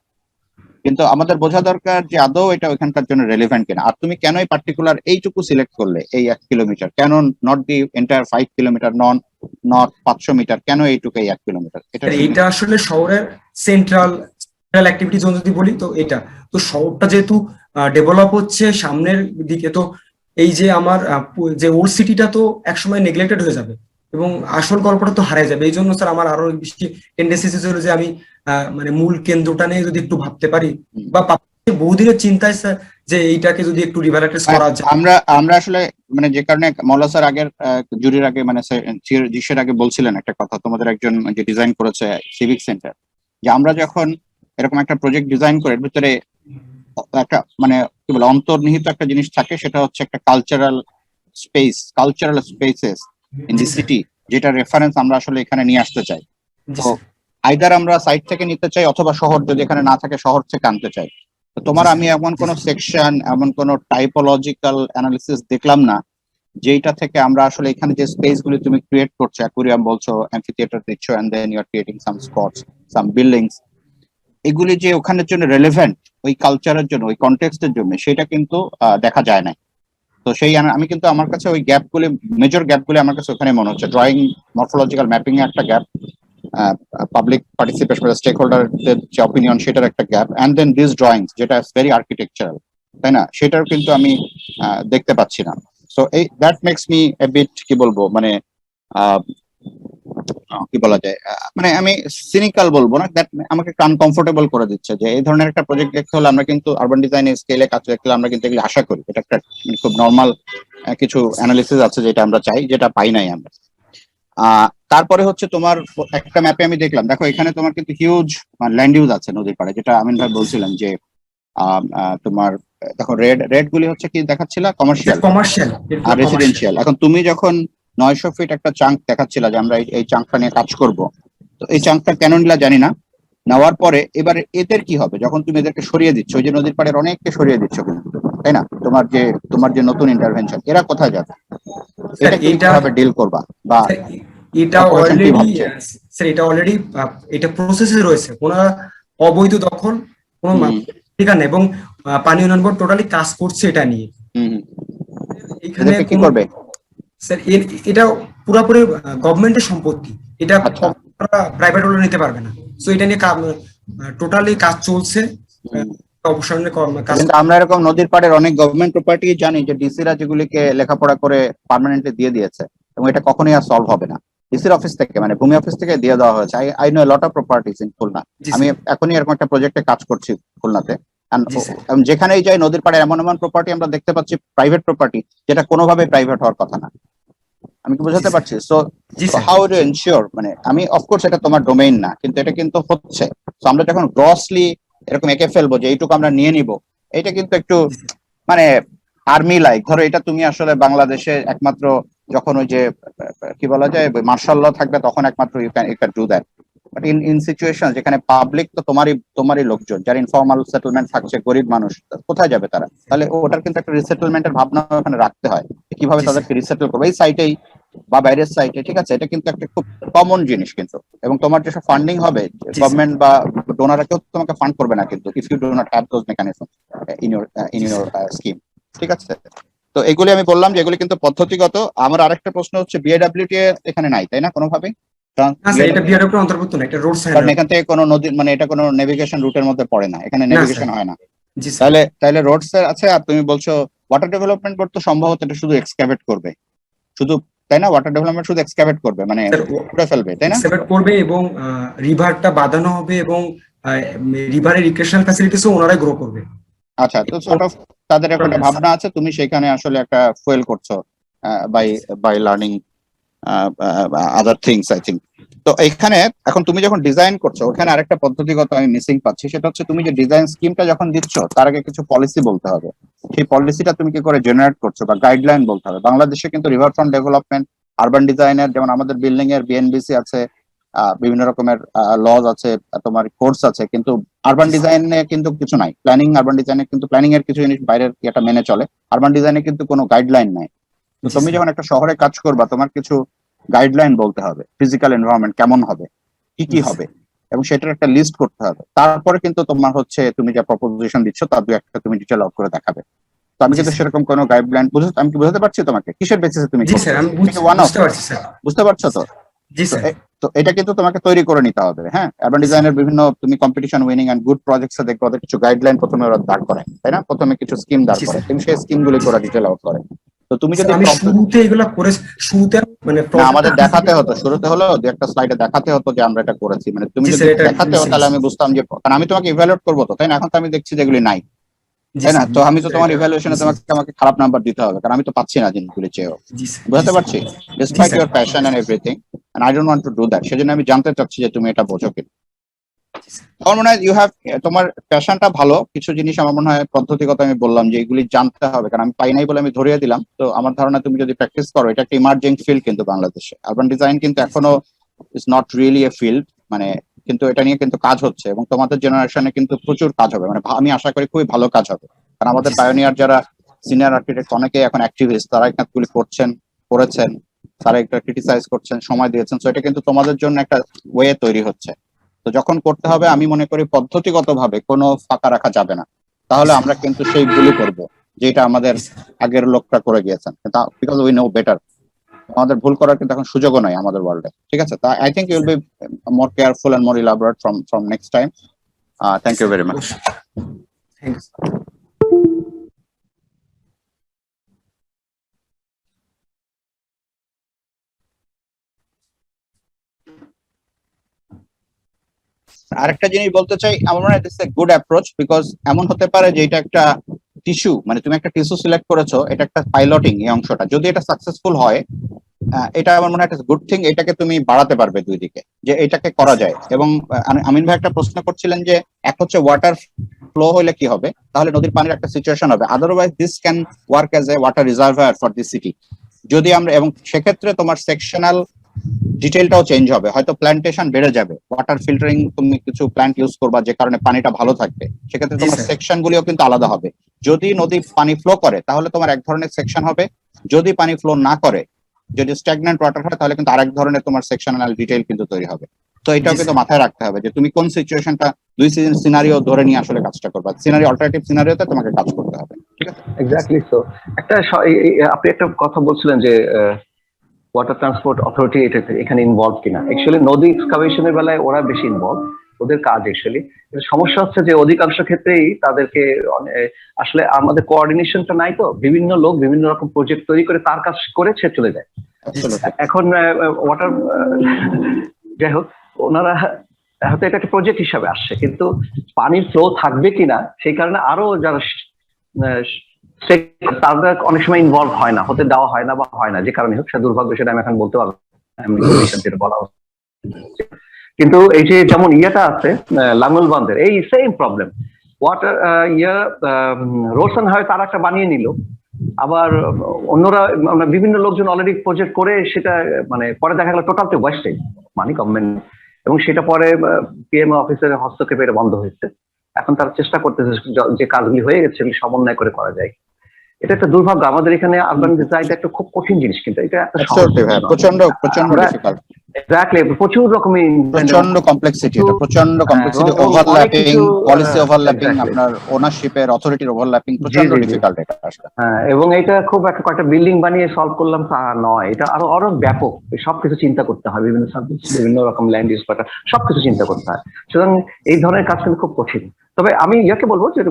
কিন্তু আমাদের বোঝা দরকার যে আদৌ এটা ওইখানকার জন্য রেলিভেন্ট কিনা। আর তুমি কেন এই পার্টিকুলার এইটুকু সিলেক্ট করলে, এই 1 কিলোমিটার, কেন not the entire 5 kilometre, not 500 metre, কেন এইটুকু, এই 1 কিলোমিটার? এটা আসলে শহরের সেন্ট্রাল অ্যাক্টিভিটি জোন যদি বলি তো এটা তো শহরটা যেহেতু ডেভেলপ হচ্ছে সামনের দিকে, তো এই যে আমার যে ওল্ড সিটিটা তো একসময় নেগলেক্টেড হয়ে যাবে এবং আসল গল্পটা তো হারিয়ে যাবে। এই জন্য স্যার আমার আরো বেশি টেন্ডেন্সি ছিল যে আমি মানে মূল কেন্দ্রটা নিয়ে যদি একটু ভাবতে পারি বা বহুদিনের চিন্তায় স্যার যে এইটাকে যদি একটু রিভ্যালিটেট করা যায়। আমরা আসলে মানে যে কারণে মৌলা স্যার আগের জুরির আগে মানে জিসের আগে বলছিলেন একটা কথা, তোমাদের একজন যে ডিজাইন করেছে সিভিক সেন্টার, যে আমরা যখন এরকম একটা প্রজেক্ট ডিজাইন করে এর ভিতরে একটা মানে কি বলে অন্তর্নিহিত একটা জিনিস থাকে, সেটা হচ্ছে একটা cultural spaces in the city, যেটা রেফারেন্স আমরা আসলে এখানে নিয়ে আসতে চাই। তো আইদার আমরা সাইট থেকে নিতে চাই, অথবা শহর যদি এখানে না থাকে শহর থেকে আনতে চাই। তো তোমার আমি এমন কোন সেকশন, এমন কোন টাইপোলজিক্যাল অ্যানালিসিস দেখলাম না যেটা থেকে আমরা আসলে এখানে যে স্পেস গুলি তুমি ক্রিয়েট করছো, অ্যাকুয়ারিয়াম বলছো, অ্যাম্ফিথিয়েটার দিচ্ছ, and then you are creating some spots, some buildings, এগুলি যে ওখানের জন্য রেলেভেন্ট, ওই কালচারের জন্য, ওই কনটেক্সটের জন্য, সেটা কিন্তু দেখা যায় না। তো সেই আমি কিন্তু আমার কাছে ওই গ্যাপগুলি, মেজর গ্যাপগুলি আমার কাছে ওখানে মনে হচ্ছে। ড্রয়িং, মরফোলজিক্যাল ম্যাপিং এ একটা গ্যাপ, পাবলিক পার্টিসিপেশন, স্টেক হোল্ডারদের যে অপিনিয়ন সেটার একটা gap, and then this drawings যেটা ভেরি আর্কিটেকচারাল, তাই না, সেটার কিন্তু আমি দেখতে পাচ্ছি না। সো এই that makes me a bit কি বলবো মানে আহ, কি বলা যায় মানে আমি সিনিক্যাল বলবো না, দ্যাট আমাকে আনকমফোর্টেবল করে দিচ্ছে যে এই ধরনের একটা প্রজেক্ট দেখতে হলে আমরা কিন্তু আরবান ডিজাইনের স্কেলে কাজ দেখতে হলে আমরা কিন্তু এগুলো আশা করি, এটা একটা খুব নর্মাল কিছু অ্যানালিসিস আছে যেটা আমরা চাই, যেটা পাই নাই আমরা। তারপরে হচ্ছে তোমার একটা ম্যাপে আমি দেখলাম, দেখো এখানে তোমার কিন্তু হিউজ ল্যান্ড ইউজ আছে নদীর পাড়ে, যেটা আমিন ভাই বলছিলাম যে তোমার দেখো রেড রেড গুলি হচ্ছে কি দেখাচ্ছিল কমার্শিয়াল কমার্শিয়াল আর রেসিডেন্সিয়াল। এখন তুমি যখন 900 ফিট একটা চাঙ্ক দেখাচ্ছিল যে আমরা এই চাঙ্কটা নিয়ে কাজ করব, তো এই চাঙ্কটা কেন নিলা জানি না, নেওয়ার পরে এবার এদের কি হবে যখন তুমি এদেরকে সরিয়ে দিচ্ছ, ওই যে নদীর পাড়ের অনেককে সরিয়ে দিচ্ছ কিন্তু, তাই না? তোমার যে নতুন ইন্টারভেনশন, এরা কোথায় যাবে, এটা কিভাবে ডিল করবা বা এটা Corporation কি অলরেডি ভাবছে? স্যার এটা অলরেডি এটা প্রসেসে রয়েছে, কোনো অবৈধ দখল কোনো ঠিকানা এবং পানি উন্নয়ন বোর্ড টোটালি কাজ করছে এটা নিয়ে। হুম, এখানে এদেরকে কি কোনো- করবে? স্যার এটা পুরোপুরি গভর্নমেন্টের সম্পত্তি, এটা আচ্ছা। প্রাইভেট হলে নিতে পারবে না। সো এটা নিয়ে টোটালি কাজ চলছে, অবসরণের কাজ। কিন্তু আমরা এরকম নদীর পাড়ের অনেক গভর্নমেন্ট প্রপার্টি জানি যে ডিসিরা যেগুলিকে লেখাপড়া করে পার্মানেন্টলি দিয়ে দিয়েছে, এবং এটা কখনোই আর সলভ হবে না। ডিসির অফিস থেকে মানে ভূমি অফিস থেকে দিয়ে দেওয়া হয়েছে। I know lot of properties in Khulna. জি, আমি স্যার। এখনই এরকম একটা প্রজেক্টে কাজ করছি খুলনাতে। জি, স্যার। যেখানেই যাই নদীর পাড়ে এমন এমন প্রপার্টি আমরা দেখতে পাচ্ছি, প্রাইভেট প্রপার্টি, যেটা কোনোভাবে প্রাইভেট হওয়ার কথা না। আমি কি বোঝাতে জি, পারছি? So G, sir. How do ensure, মানে আমি অফকোর্স এটা তোমার ডোমেইন না, কিন্তু এটা কিন্তু হচ্ছে। তো আমরা যখন গ্রসলি এরকম এঁকে ফেলবো যে এইটুকু আমরা নিয়ে নিব, এটা কিন্তু একটু জি, স্যার। মানে আর্মি লাইক। ধরো এটা তুমি আসলে বাংলাদেশে একমাত্র যখন ওই যে কি বলা যায় মার্শাল ল থাকবে, তখন একমাত্র you can do that. But in situation যেখানে পাবলিক তো তোমারই লোকজন, যারা ইনফর্মাল সেটেলমেন্ট থাকছে, গরিব মানুষ, কোথায় যাবে তারা? তাহলে ওটার কিন্তু একটা রিসেটেলমেন্টের ভাবনা ওখানে রাখতে হয়, কিভাবে জি, তাদেরকে রিসেটেল করবে এই সাইটেই বা বাইরের সাইটে, ঠিক আছে? এটা কিন্তু একটা খুব কমন জিনিস কিন্তু। এবং তোমার যেসব ফান্ডিং হবে, জি, গভর্নমেন্ট বা ডোনাররা কেউ তোমাকে ফান্ড করবে না কিন্তু, if you do not have those mechanism in your scheme, ঠিক আছে? তো এগুলি আমি বললাম যে এগুলি কিন্তু পদ্ধতিগত। আমার আরেকটা প্রশ্ন হচ্ছে বিএডব্লিউটি এখানে নাই, তাই না কোনোভাবেই? না স্যার, এটা বিআরএফ অন্তর্ভুক্ত না, এটা রোড সাইড। কারণ এখান থেকে কোনো নদী মানে এটা কোনো নেভিগেশন রুটের মধ্যে পড়ে না, এখানে না, নেভিগেশন স্যার। হয় না। জি, স্যার। তাহলে রোডস আছে। আর তুমি বলছো ওয়াটার ডেভেলপমেন্ট বোর্ড তো সম্ভবত এটা শুধু এক্সক্যাভেট করবে, শুধু, তাই না? ওয়াটার ডেভেলপমেন্ট শুধু এক্সক্যাভেট করবে, মানে স্যার, খুঁড়ে ফেলবে, তাই না? এক্সেপ্ট করবে এবং রিভারটা বাঁধানো হবে এবং রিভারের রিক্রিয়েশনাল ফ্যাসিলিটিসও ওনারাই গ্রো করবে। আচ্ছা, তো সর্ট অফ তাদের একটা ভাবনা আছে, তুমি সেখানে আসলে একটা ফুয়েল করছো bye bye learning other things I think. তো এখানে এখন তুমি যখন ডিজাইন করছো, ওখানে আরেকটা পদ্ধতিগত আমি মিসিং পাচ্ছি, সেটা হচ্ছে তুমি যে ডিজাইন স্কিমটা যখন দিচ্ছ তার আগে কিছু পলিসি বলতে হবে। সেই পলিসিটা তুমি কি করে জেনারেট করছো বা গাইডলাইন বলতে হবে। বাংলাদেশে কিন্তু রিভারফ্রন্ট ডেভেলপমেন্ট, আরবান ডিজাইনের, যেমন আমাদের বিল্ডিং এর বিএনবিসি আছে, বিভিন্ন রকমের লজ আছে, তোমার কোর্স আছে, কিন্তু আরবান ডিজাইনে কিন্তু কিছু নাই। প্ল্যানিং, আরবান ডিজাইনে কিন্তু প্ল্যানিং এর কিছু জিনিস বাইরের এটা মেনে চলে, আরবান ডিজাইনে কিন্তু কোনো গাইডলাইন নাই। তো তুমি যখন একটা শহরে কাজ করবা, তোমার কিছু গাইডলাইন বলতে হবে, ফিজিক্যাল এনভায়রনমেন্ট কেমন হবে, কি কি হবে, এবং সেটার একটা লিস্ট করতে হবে। তারপরে কিন্তু তোমার হচ্ছে তুমি যে প্রপোজিশন দিচ্ছ তার দু একটা তুমি ডিটেল আউট করে দেখাবে। তো আমি কিন্তু সেরকম কোনো গাইডলাইন আমি কি বুঝতে পারছি তোমাকে কিসের বেসিসে তুমি জি, স্যার। আমি বুঝতে পারছি, স্যার। বুঝতে পারছো তো? জি, স্যার। তো এটা কিন্তু তোমাকে তৈরি করে নিতে হবে। হ্যাঁ, আরবান ডিজাইনের বিভিন্ন তুমি competition winning and good projects দেখবে ওদের কিছু গাইডলাইন প্রথমে ওরা দাঁড় করে, তাই না? প্রথমে কিছু স্কিম দাঁড় করে, তুমি সেই স্কিম গুলি করে ডিটেল আউট করে। তো তুমি যদি আমি শুরুতে এগুলা করে শুরুতে মানে আমাদের দেখাতে হতো, শুরুতে হলো দু একটা স্লাইডে দেখাতে হতো যে আমরা এটা করেছি, মানে তুমি জি, যদি স্যার, এটা দেখাতে হতো তাহলে আমি বুঝতাম যে, কারণ আমি তোমাকে ইভ্যালুয়েট করবো তো, তাই না? এখন তো আমি দেখছি যেগুলি নাই, জি, তাই না? স্যার। তো আমি তো তোমার এটা- ইভ্যালুয়েশনে জি, আমাকে খারাপ নাম্বার দিতে হবে, কারণ আমি তো পাচ্ছি না জিনিসগুলি চেয়েও। জি, স্যার। বুঝতে পারছি? Despite sir. Your passion and everything, and I don't want to do that. সেজন্য আমি জানতে চাচ্ছি যে তুমি এটা বোঝো কিনা। আমার মনে হয় ইউ হ্যাভ, তোমার প্যাশনটা ভালো। কিছু জিনিস আমার মনে হয় পদ্ধতিগত আমি বললাম যে এগুলি জানতে হবে, কারণ আমি পাই নাই বলে আমি ধরিয়ে দিলাম। তো আমার ধারণা তুমি যদি প্র্যাকটিস করো, এটা একটা ইমার্জিং ফিল্ড কিন্তু বাংলাদেশে। আরবান ডিজাইন কিন্তু এখনো is not really A field, মানে কিন্তু এটা নিয়ে কিন্তু কাজ হচ্ছে, এবং তোমাদের জেনারেশনে কিন্তু প্রচুর কাজ হবে, মানে আমি আশা করি খুবই ভালো কাজ হবে। কারণ আমাদের পায়োনিয়ার যারা সিনিয়র আর্কিটেক্ট অনেকে এখন অ্যাক্টিভিস্ট, তারা এই কাজগুলি করেছেন, তারা একটা ক্রিটিসাইজ করছেন, সময় দিয়েছেন। তো এটা কিন্তু তোমাদের জন্য একটা ওয়ে তৈরি হচ্ছে। তো যখন করতে হবে, আমি মনে করি পদ্ধতিগতভাবে কোনো ফাঁকা রাখা যাবে না, তাহলে আমরা কিন্তু সেই ভুলই করবো যেটা আমাদের আগের লোকটা করে গিয়েছেন, বিকজ উই নো বেটার। আমাদের ভুল করার কিন্তু এখন সুযোগও নাই আমাদের ওয়ার্ল্ডে, ঠিক আছে? তা I think you'll be more careful and more elaborate from next time. Thank you very much. Thank you. আরেকটা জিনিস বলতে চাই, আমার মনে হয় it's a good approach, because এমন হতে পারে যে এটা একটা টিস্যু, মানে তুমি একটা টিস্যু সিলেক্ট করেছো, এটা একটা পাইলটিং এই অংশটা, যদি এটা সাকসেসফুল হয় এটা আমার মনে হয় একটা গুড থিং, এটাকে তুমি বাড়াতে পারবে দুই দিকে, যে এটাকে করা যায়। এবং আমিন ভাই একটা প্রশ্ন করছিলেন যে এক হচ্ছে ওয়াটার ফ্লো হলে কি হবে, তাহলে নদীর পানির একটা সিচুয়েশন হবে, otherwise this can work as a water reservoir for this city. যদি আমরা, এবং সেক্ষেত্রে তোমার সেকশনাল ডিটেলটাও চেঞ্জ হবে, হয়তো প্ল্যান্টেশন বেড়ে যাবে, ওয়াটার ফিল্টারিং তুমি কিছু প্ল্যান্ট ইউজ করবা যে কারণে পানিটা ভালো থাকবে, সেক্ষেত্রে তোমার সেকশন গুলিও কিন্তু আলাদা হবে। যদি নদী পানি ফ্লো করে তাহলে তোমার এক ধরনের সেকশন হবে, যদি পানি ফ্লো না করে, যদি স্ট্যাগন্যান্ট ওয়াটার হয় তাহলে কিন্তু আরেক ধরনের তোমার সেকশনাল ডিটেইল কিন্তু তৈরি হবে। তো এটাও কিন্তু মাথায় রাখতে হবে যে তুমি কোন সিচুয়েশনটা, দুই সিনারিও ধরে নিয়ে আসলে কাজটা করবা, সিনারিও অল্টারনেটিভ সিনারিওতে তোমাকে কাজ করতে হবে। ঠিক আছে, এক্স্যাক্টলি। সো একটা আপনি একটা কথা বলছিলেন যে ওয়াটার ট্রান্সপোর্ট অথরিটি এখানে ইনভলভ কিনা। অ্যাকচুয়ালি নদী এক্সকাভেশনের বেলায় ওরা বেশি ইনভলভ, ওদের কাজ অ্যাকচুয়ালি। সমস্যা হচ্ছে যে অধিকাংশ ক্ষেত্রেই তাদেরকে আসলে আমাদের কোঅর্ডিনেশনটা নাই, তো বিভিন্ন লোক বিভিন্ন রকম প্রজেক্ট তৈরি করে তার কাজ করে সে চলে যায়। এখন ওয়াটার যাই হোক, ওনারা হয়তো এটা একটা প্রজেক্ট হিসাবে আসছে, কিন্তু পানির ফ্লো থাকবে কিনা সেই কারণে আরো যারা তাদের অনেক সময় ইনভলভ হয় না, হতে দেওয়া হয় না বা হয় না, যে কারণে হোক, সে দুর্ভাগ্য, সেটা আমি এখন বলতে পারবো যেটা বলা হচ্ছে। কিন্তু এই যে যেমন ইয়েটা আছে লাঙ্গল বান্ধের এই সেম প্রবলেম, ওয়াটার রোশন হয় তারা একটা বানিয়ে নিল, আবার অন্যরা বিভিন্ন লোকজন অলরেডি প্রজেক্ট করে সেটা মানে পরে দেখা গেল টোটাল ওয়েস্টেজ মানি গভর্নমেন্ট, এবং সেটা পরে পিএম অফিসের হস্তক্ষেপে এটা বন্ধ হয়েছে। এখন তারা চেষ্টা করতেছে যে কাজগুলি হয়ে গেছে সেগুলি সমন্বয় করে করা যায়। এটা একটা দুর্ভাগ্য, আমাদের এখানে আরবান ডিজাইনটা একটা খুব কঠিন জিনিস, কিন্তু এটা একটা প্রচন্ড ডিফিকাল্ট, এক্স্যাক্টলি, প্রচুর রকমের প্রচন্ড কমপ্লেক্সিটি, এটা প্রচন্ড কমপ্লেক্সিটি, ওভারল্যাপিং, পলিসি ওভারল্যাপিং, আপনার ওনারশিপের, অথরিটির ওভারল্যাপিং, প্রচন্ড ডিফিকাল্ট এটা আসলে। হ্যাঁ, এবং এটা খুব একটা কয়েকটা বিল্ডিং বানিয়ে সলভ করলাম তা নয়, এটা আরো ব্যাপক, সবকিছু চিন্তা করতে হয়, বিভিন্ন সাবজেক্ট, বিভিন্ন রকম ল্যান্ড ইউজ করা, সবকিছু চিন্তা করতে হয়। সুতরাং এই ধরনের কাজ কিন্তু খুব কঠিন। তবে আমি ইয়াকে বলবো যে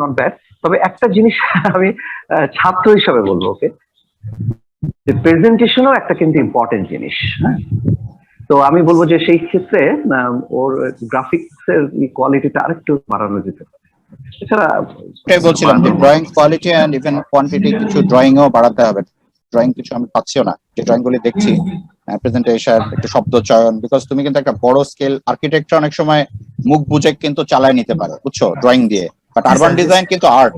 নট ব্যাড, তবে একটা জিনিস আমি ছাত্র হিসাবে বলবো ওকে, প্রেজেন্টেশনও একটা কিন্তু ইম্পর্টেন্ট জিনিস। হ্যাঁ, তো আমি বলবো যে সেই ক্ষেত্রে ওর গ্রাফিক্স এর কোয়ালিটিটা আরেকটু বাড়ানো যেতে পারে। এছাড়া এটাই বলছিলাম যে drawing quality and even quantity, কিছু ড্রয়িং ও বাড়াতে হবে। ড্রয়িং কিছু আমি পাচ্ছিও না, যে ড্রয়িং গুলি দেখছি, প্রেজেন্টেশন, একটু শব্দ চয়ন, বিকজ তুমি কিন্তু একটা বড় স্কেল আর্কিটেকচার অনেক সময় মুখ বুঝে কিন্তু চালায় নিতে পারো, বুঝছো, ড্রয়িং দিয়ে। বাট আরবান ডিজাইন কিন্তু আর্ট,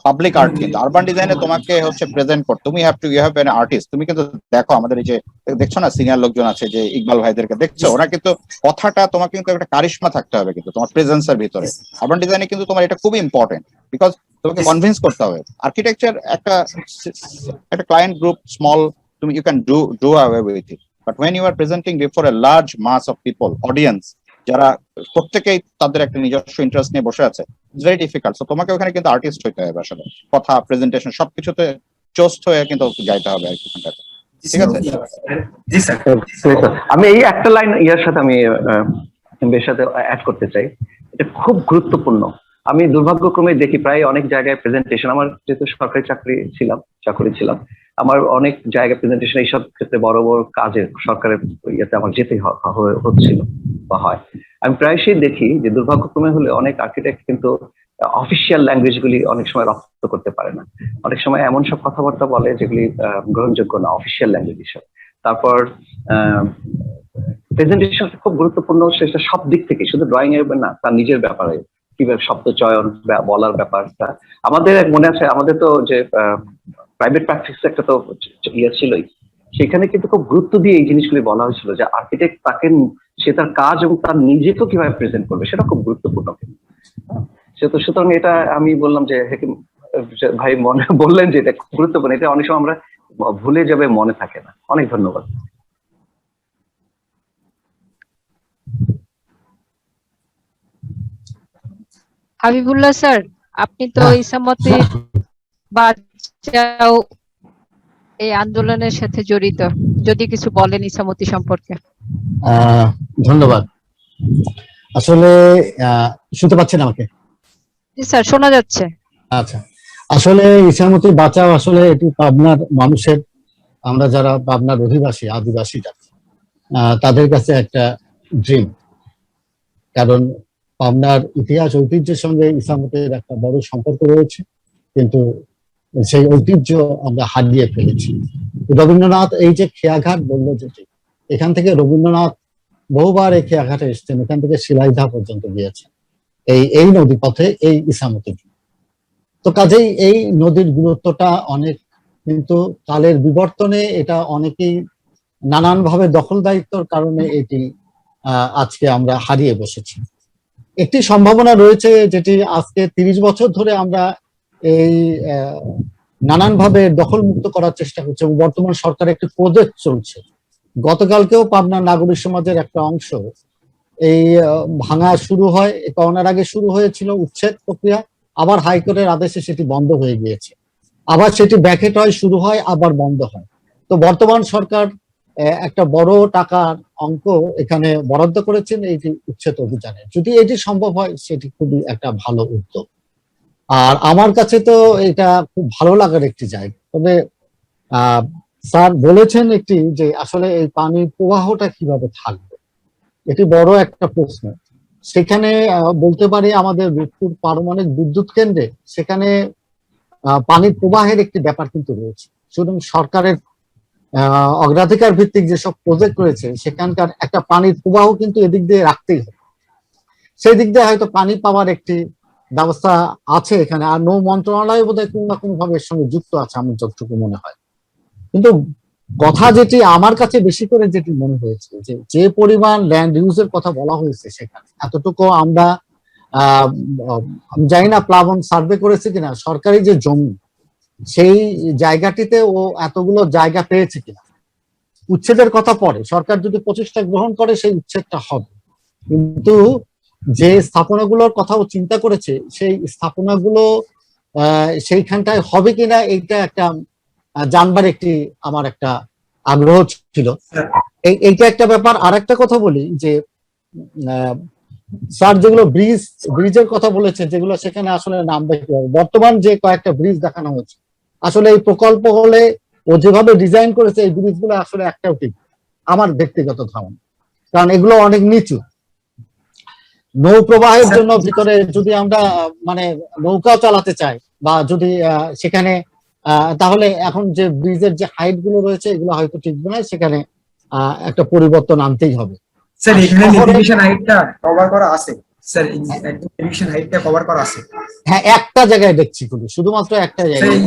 পাবলিক আর্ট, কিন্তু আরবান ডিজাইনে তোমাকে হচ্ছে প্রেজেন্ট করতে, তুমি হ্যাভ এন আর্টিস্ট। তুমি কিন্তু দেখো আমাদের এই যে দেখছো না, সিনিয়র লোকজন আছে, যে ইকবাল ভাইদেরকে দেখছো, ওরা কিন্তু কথাটা, তোমাকে কিন্তু একটা কারিশমা থাকতে হবে কিন্তু তোমার প্রেজেন্সের ভিতরে। আরবান ডিজাইনে কিন্তু তোমার এটা খুবই ইম্পর্টেন্ট, বিকজ তোমাকে কনভিন্স করতে হবে। আর্কিটেকচার একটা ক্লায়েন্ট গ্রুপ স্মল, তুমি you can do away with it, but when you are presenting before a large mass of people, audience, যারা প্রত্যেকেই তাদের একটা নিজস্ব ইন্টারেস্ট নিয়ে বসে আছে, ইটস ভেরি ডিফিকাল্ট। সো তোমাকে ওখানে কিন্তু আর্টিস্ট হইতে হবে আসলে, কথা, প্রেজেন্টেশন, সবকিছুতে চোস্ট হয়ে কিন্তু যাইতে হবে আর কি। ঠিক আছে, জি স্যার। আমি এই একটা লাইন ইয়ার সাথে আমি এর সাথে অ্যাড করতে চাই, এটা খুব গুরুত্বপূর্ণ। আমি দুর্ভাগ্যক্রমে দেখি প্রায় অনেক জায়গায় প্রেজেন্টেশন, আমার যেহেতু সরকারি চাকরি ছিলাম, আমার অনেক জায়গায় প্রেজেন্টেশন, এইসব ক্ষেত্রে বড় বড় কাজে সরকারের ইয়েতে আমার যেতেই হচ্ছিল বা হয়। আমি প্রায়শই দেখি যে দুর্ভাগ্যক্রমে হলে অনেক আর্কিটেক্ট কিন্তু অফিসিয়াল ল্যাঙ্গুয়েজ গুলি অনেক সময় রপ্ত করতে পারে না, অনেক সময় এমন সব কথাবার্তা বলে যেগুলি গ্রহণযোগ্য না অফিসিয়াল ল্যাঙ্গুয়েজ হিসেবে। তারপর প্রেজেন্টেশন খুব গুরুত্বপূর্ণ, সেটা সব দিক থেকে, শুধু ড্রয়িং এর না, তার নিজের ব্যাপারে কিভাবে শব্দ চয়ন, বলার ব্যাপারটা। আমাদের মনে আছে, আমাদের তো যে প্রাইভেট প্র্যাকটিস একটা তো ইয়ে ছিলই, সেখানে কিন্তু খুব গুরুত্ব দিয়ে এই জিনিসগুলি বলা হয়েছিল যে আর্কিটেক্ট তাকে, সে তার কাজ এবং তার নিজেকেও কিভাবে প্রেজেন্ট করবে, সেটা খুব গুরুত্বপূর্ণ। সুতরাং এটা আমি বললাম যে ভাই মনে বললেন যে এটা গুরুত্বপূর্ণ, এটা অনেক সময় আমরা ভুলে যাবে, মনে থাকে না। অনেক ধন্যবাদ। হাবিবুল্লাহ স্যার, আপনি তো ইসামতি বাঁচাও এই আন্দোলনের সাথে জড়িত, যদি কিছু বলেন ইসামতি সম্পর্কে। ধন্যবাদ। আসলে শুনতে পাচ্ছেন আমাকে? জি স্যার, শোনা যাচ্ছে। আচ্ছা, আসলে ইসামতি বাঁচাও আসলে এটি পাবনার মানুষের, আমরা যারা পাবনার অধিবাসী, আদিবাসীরা, তাদের কাছে একটা ড্রিম। কারণ পাবনার ইতিহাস ঐতিহ্যের সঙ্গে ইসামতের একটা বড় সম্পর্ক রয়েছে, কিন্তু সেই ঐতিহ্য আমরা হারিয়ে ফেলেছি। রবীন্দ্রনাথ এই যে খেয়াঘাট বললো, যেটি এখান থেকে রবীন্দ্রনাথ বহুবার এই খেয়াঘাটে এসেছেন, এখান থেকে শিলাইদহ পর্যন্ত গিয়েছেন এই নদী পথে, এই ইসামতির। তো কাজেই এই নদীর গুরুত্বটা অনেক, কিন্তু কালের বিবর্তনে এটা অনেকেই নানান ভাবে দখল দায়িত্বর কারণে এটি আজকে আমরা হারিয়ে বসেছি। একটি সম্ভাবনা রয়েছে যেটি আজকে 30 বছর ধরে আমরা এই নানান ভাবে দখল মুক্ত করার চেষ্টা করছি, এবং বর্তমান সরকার একটি প্রজেক্ট চলছে। গতকালকেও পাবনা নাগরিক সমাজের একটা অংশ এই ভাঙা শুরু হয়, করোনার আগে শুরু হয়েছিল উচ্ছেদ প্রক্রিয়া, আবার হাইকোর্টের আদেশে সেটি বন্ধ হয়ে গিয়েছে, আবার সেটি ব্যাকেট হয়, শুরু হয়, আবার বন্ধ হয়। তো বর্তমান সরকার একটা বড় টাকার অঙ্ক এখানে বরাদ্দ করেছেন এই উচ্ছেদ অভিযানে। যদি এটি সম্ভব হয় সেটি খুবই একটা ভালো উদ্যোগ। আর আমার কাছে তো এটা খুব ভালো লাগার একটি জায়গা। তবে স্যার বলেছেন একটি যে আসলে এই পানির প্রবাহটা কিভাবে থাকবে, এটি বড় একটা প্রশ্ন। সেখানে বলতে পারি আমাদের রূপপুর পারমাণবিক বিদ্যুৎ কেন্দ্রে সেখানে পানির প্রবাহের একটি ব্যাপার কিন্তু রয়েছে। সুতরাং সরকারের অগ্রাধিকার ভিত্তিক যেসব প্রজেক্ট রয়েছে সেখানকার একটা পানির প্রবাহ কিন্তু এদিক দিয়ে রাখতেই হবে। সেই দিক দিয়ে হয়তো পানি পাওয়ার একটি ব্যবস্থা আছে এখানে, আর নৌ মন্ত্রণালয় বোধহয় কোনো না কোনো ভাবে এর সঙ্গে যুক্ত আছে আমার যতটুকু মনে হয়। কিন্তু কথা যেটি আমার কাছে বেশি করে যেটি মনে হয়েছে যে পরিমাণ ল্যান্ড ইউজের কথা বলা হয়েছে সেখানে এতটুকু আমরা জানি না প্লাবন সার্ভে করেছে কিনা, সরকারি যে জমি সেই জায়গাটিতে ও এতগুলো জায়গা পেয়েছে কিনা। উচ্ছেদের কথা পরে সরকার যদি প্রচেষ্টা গ্রহণ করে সেই উচ্ছেদটা হবে, কিন্তু যে স্থাপনাগুলোর কথাও চিন্তা করেছে সেই স্থাপনাগুলো সেইখানটায় হবে কিনা এইটা একটা জানবার একটি আমার একটা আগ্রহ ছিল। এইটা একটা ব্যাপার। আর একটা কথা বলি যে স্যার যেগুলো ব্রিজের কথা বলেছে, যেগুলো সেখানে আসলে নামবে কিভাবে, বর্তমান যে কয়েকটা ব্রিজ দেখানো হয়েছে আসলে এই প্রকল্প হলে ও যেভাবে ডিজাইন করেছে এই ব্রিজগুলো আসলে একটাও ঠিক আমার ব্যক্তিগত ধারণা, কারণ এগুলো অনেক নিচু। নৌ প্রবাহের জন্য ভিতরে যদি আমরা মানে নৌকাও চালাতে চাই বা যদি সেখানে তাহলে এখন যে ব্রিজের যে হাইট গুলো রয়েছে এগুলো হয়তো ঠিক নয়, সেখানে একটা পরিবর্তন আনতেই হবে। স্যার এখানে নেভিগেশন হাইটটা কভার করা আছে স্যার, একদম নেভিগেশন হাইটটা কভার করা আছে। হ্যাঁ, একটা জায়গায় দেখছি শুধুমাত্র একটা জায়গায়,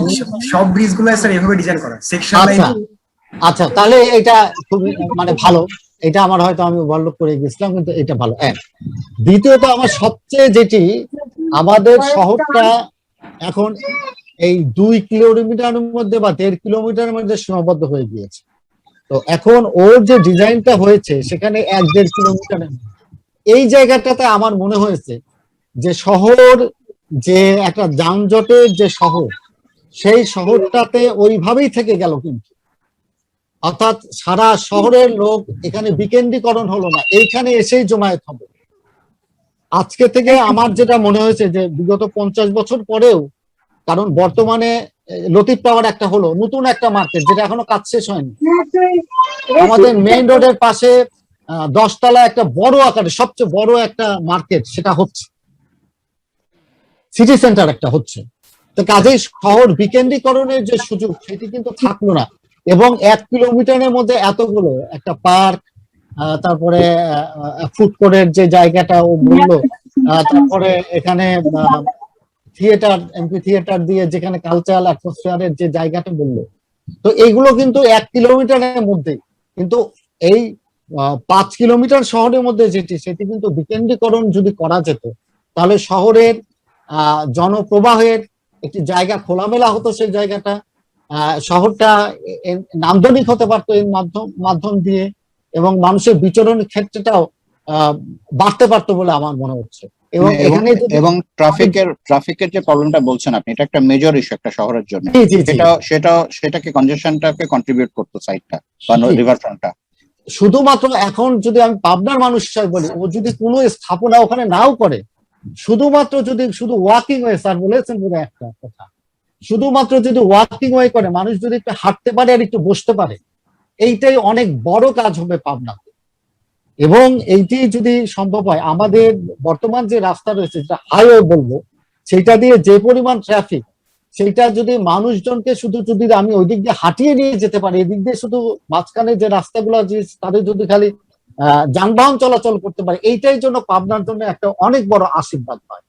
সব ব্রিজগুলো স্যার এভাবে ডিজাইন করা সেকশন লাইন। আচ্ছা, তাহলে এটা খুবই মানে ভালো, এটা আমার হয়তো আমি ওভারলুক করে গেছিলাম, কিন্তু এটা ভালো। দ্বিতীয়ত আমার সবচেয়ে যেটি, আমাদের শহরটা এখন এই 2 কিলোমিটারের মধ্যে বা 1.5 কিলোমিটারের মধ্যে সীমাবদ্ধ হয়ে গিয়েছে। তো এখন ওর যে ডিজাইনটা হয়েছে সেখানে 1-1.5 কিলোমিটারের এই জায়গাটাতে আমার মনে হয়েছে যে শহর যে একটা যানজটের যে শহর, সেই শহরটাতে ওইভাবেই থেকে গেল, কিন্তু অর্থাৎ সারা শহরের লোক এখানে বিকেন্দ্রীকরণ হলো না, এইখানে এসেই জমায়েত হবে। আজকে থেকে আমার যেটা মনে হয়েছে যে বিগত 50 বছর পরেও, কারণ বর্তমানে লতিফ টাওয়ার একটা হলো নতুন একটা মার্কেট যেটা এখনো কাজ শেষ হয়নি, আমাদের মেইন রোডের পাশে 10 তলা একটা বড় আকারে সবচেয়ে বড় একটা মার্কেট সেটা হচ্ছে, সিটি সেন্টার একটা হচ্ছে। তো কাজেই শহর বিকেন্দ্রীকরণের যে সুযোগ সেটি কিন্তু থাকলো না, এবং 1 কিলোমিটারের মধ্যে এতগুলো একটা পার্ক, তারপরে ফুড কোর্টের যে জায়গাটা ও বললো, তারপরে এখানে থিয়েটার, এমপি থিয়েটার দিয়ে যেখানে কালচারাল অ্যাটমসফিয়ারের যে জায়গাটা বললো, তো এইগুলো কিন্তু 1 কিলোমিটারের মধ্যে, কিন্তু এই 5 কিলোমিটার শহরের মধ্যে যেটি সেটি কিন্তু বিকেন্দ্রীকরণ যদি করা যেত তাহলে শহরের জনপ্রবাহের একটি জায়গা খোলামেলা হতো, সেই জায়গাটা শহরটা নান্দনিক হতে পারতো এর মাধ্যম দিয়ে, এবং মানুষের বিচরণ ক্ষেত্রটাও বাড়তে পারতো বলে আমার মনে হচ্ছে। এবং ট্রাফিকের যে প্রবলেমটা বলছেন আপনি, এটা একটা মেজর ইস্যু একটা শহরের জন্য, সেটাকে কনজেশনটাকে কন্ট্রিবিউট করতো সাইডটা বা রিভার ফ্রন্টটা। শুধুমাত্র এখন যদি আমি পাবনার মানুষ হিসেবে বলি, ও যদি কোনো স্থাপনা ওখানে নাও করে, শুধুমাত্র যদি শুধু ওয়াকিং ওয়ে, স্যার বলেছেন পুরো একটা কথা, শুধুমাত্র যদি ওয়াকিং ওয়ে করে, মানুষ যদি একটু হাঁটতে পারে আর একটু বসতে পারে, এইটাই অনেক বড় কাজ হবে পাবনাতে। এবং এইটি যদি সম্ভব হয়, আমাদের বর্তমান যে রাস্তা রয়েছে যেটা হাইওয়ে বলবো, সেটা দিয়ে যে পরিমাণ ট্রাফিক, সেইটা যদি মানুষজনকে শুধু যদি আমি ওই দিক দিয়ে হাঁটিয়ে নিয়ে যেতে পারি, এদিক দিয়ে শুধু মাঝখানে যে রাস্তাগুলো যে তাদের যদি খালি যানবাহন চলাচল করতে পারে, এইটাই জন্য পাবনার জন্য একটা অনেক বড় আশীর্বাদ হয়।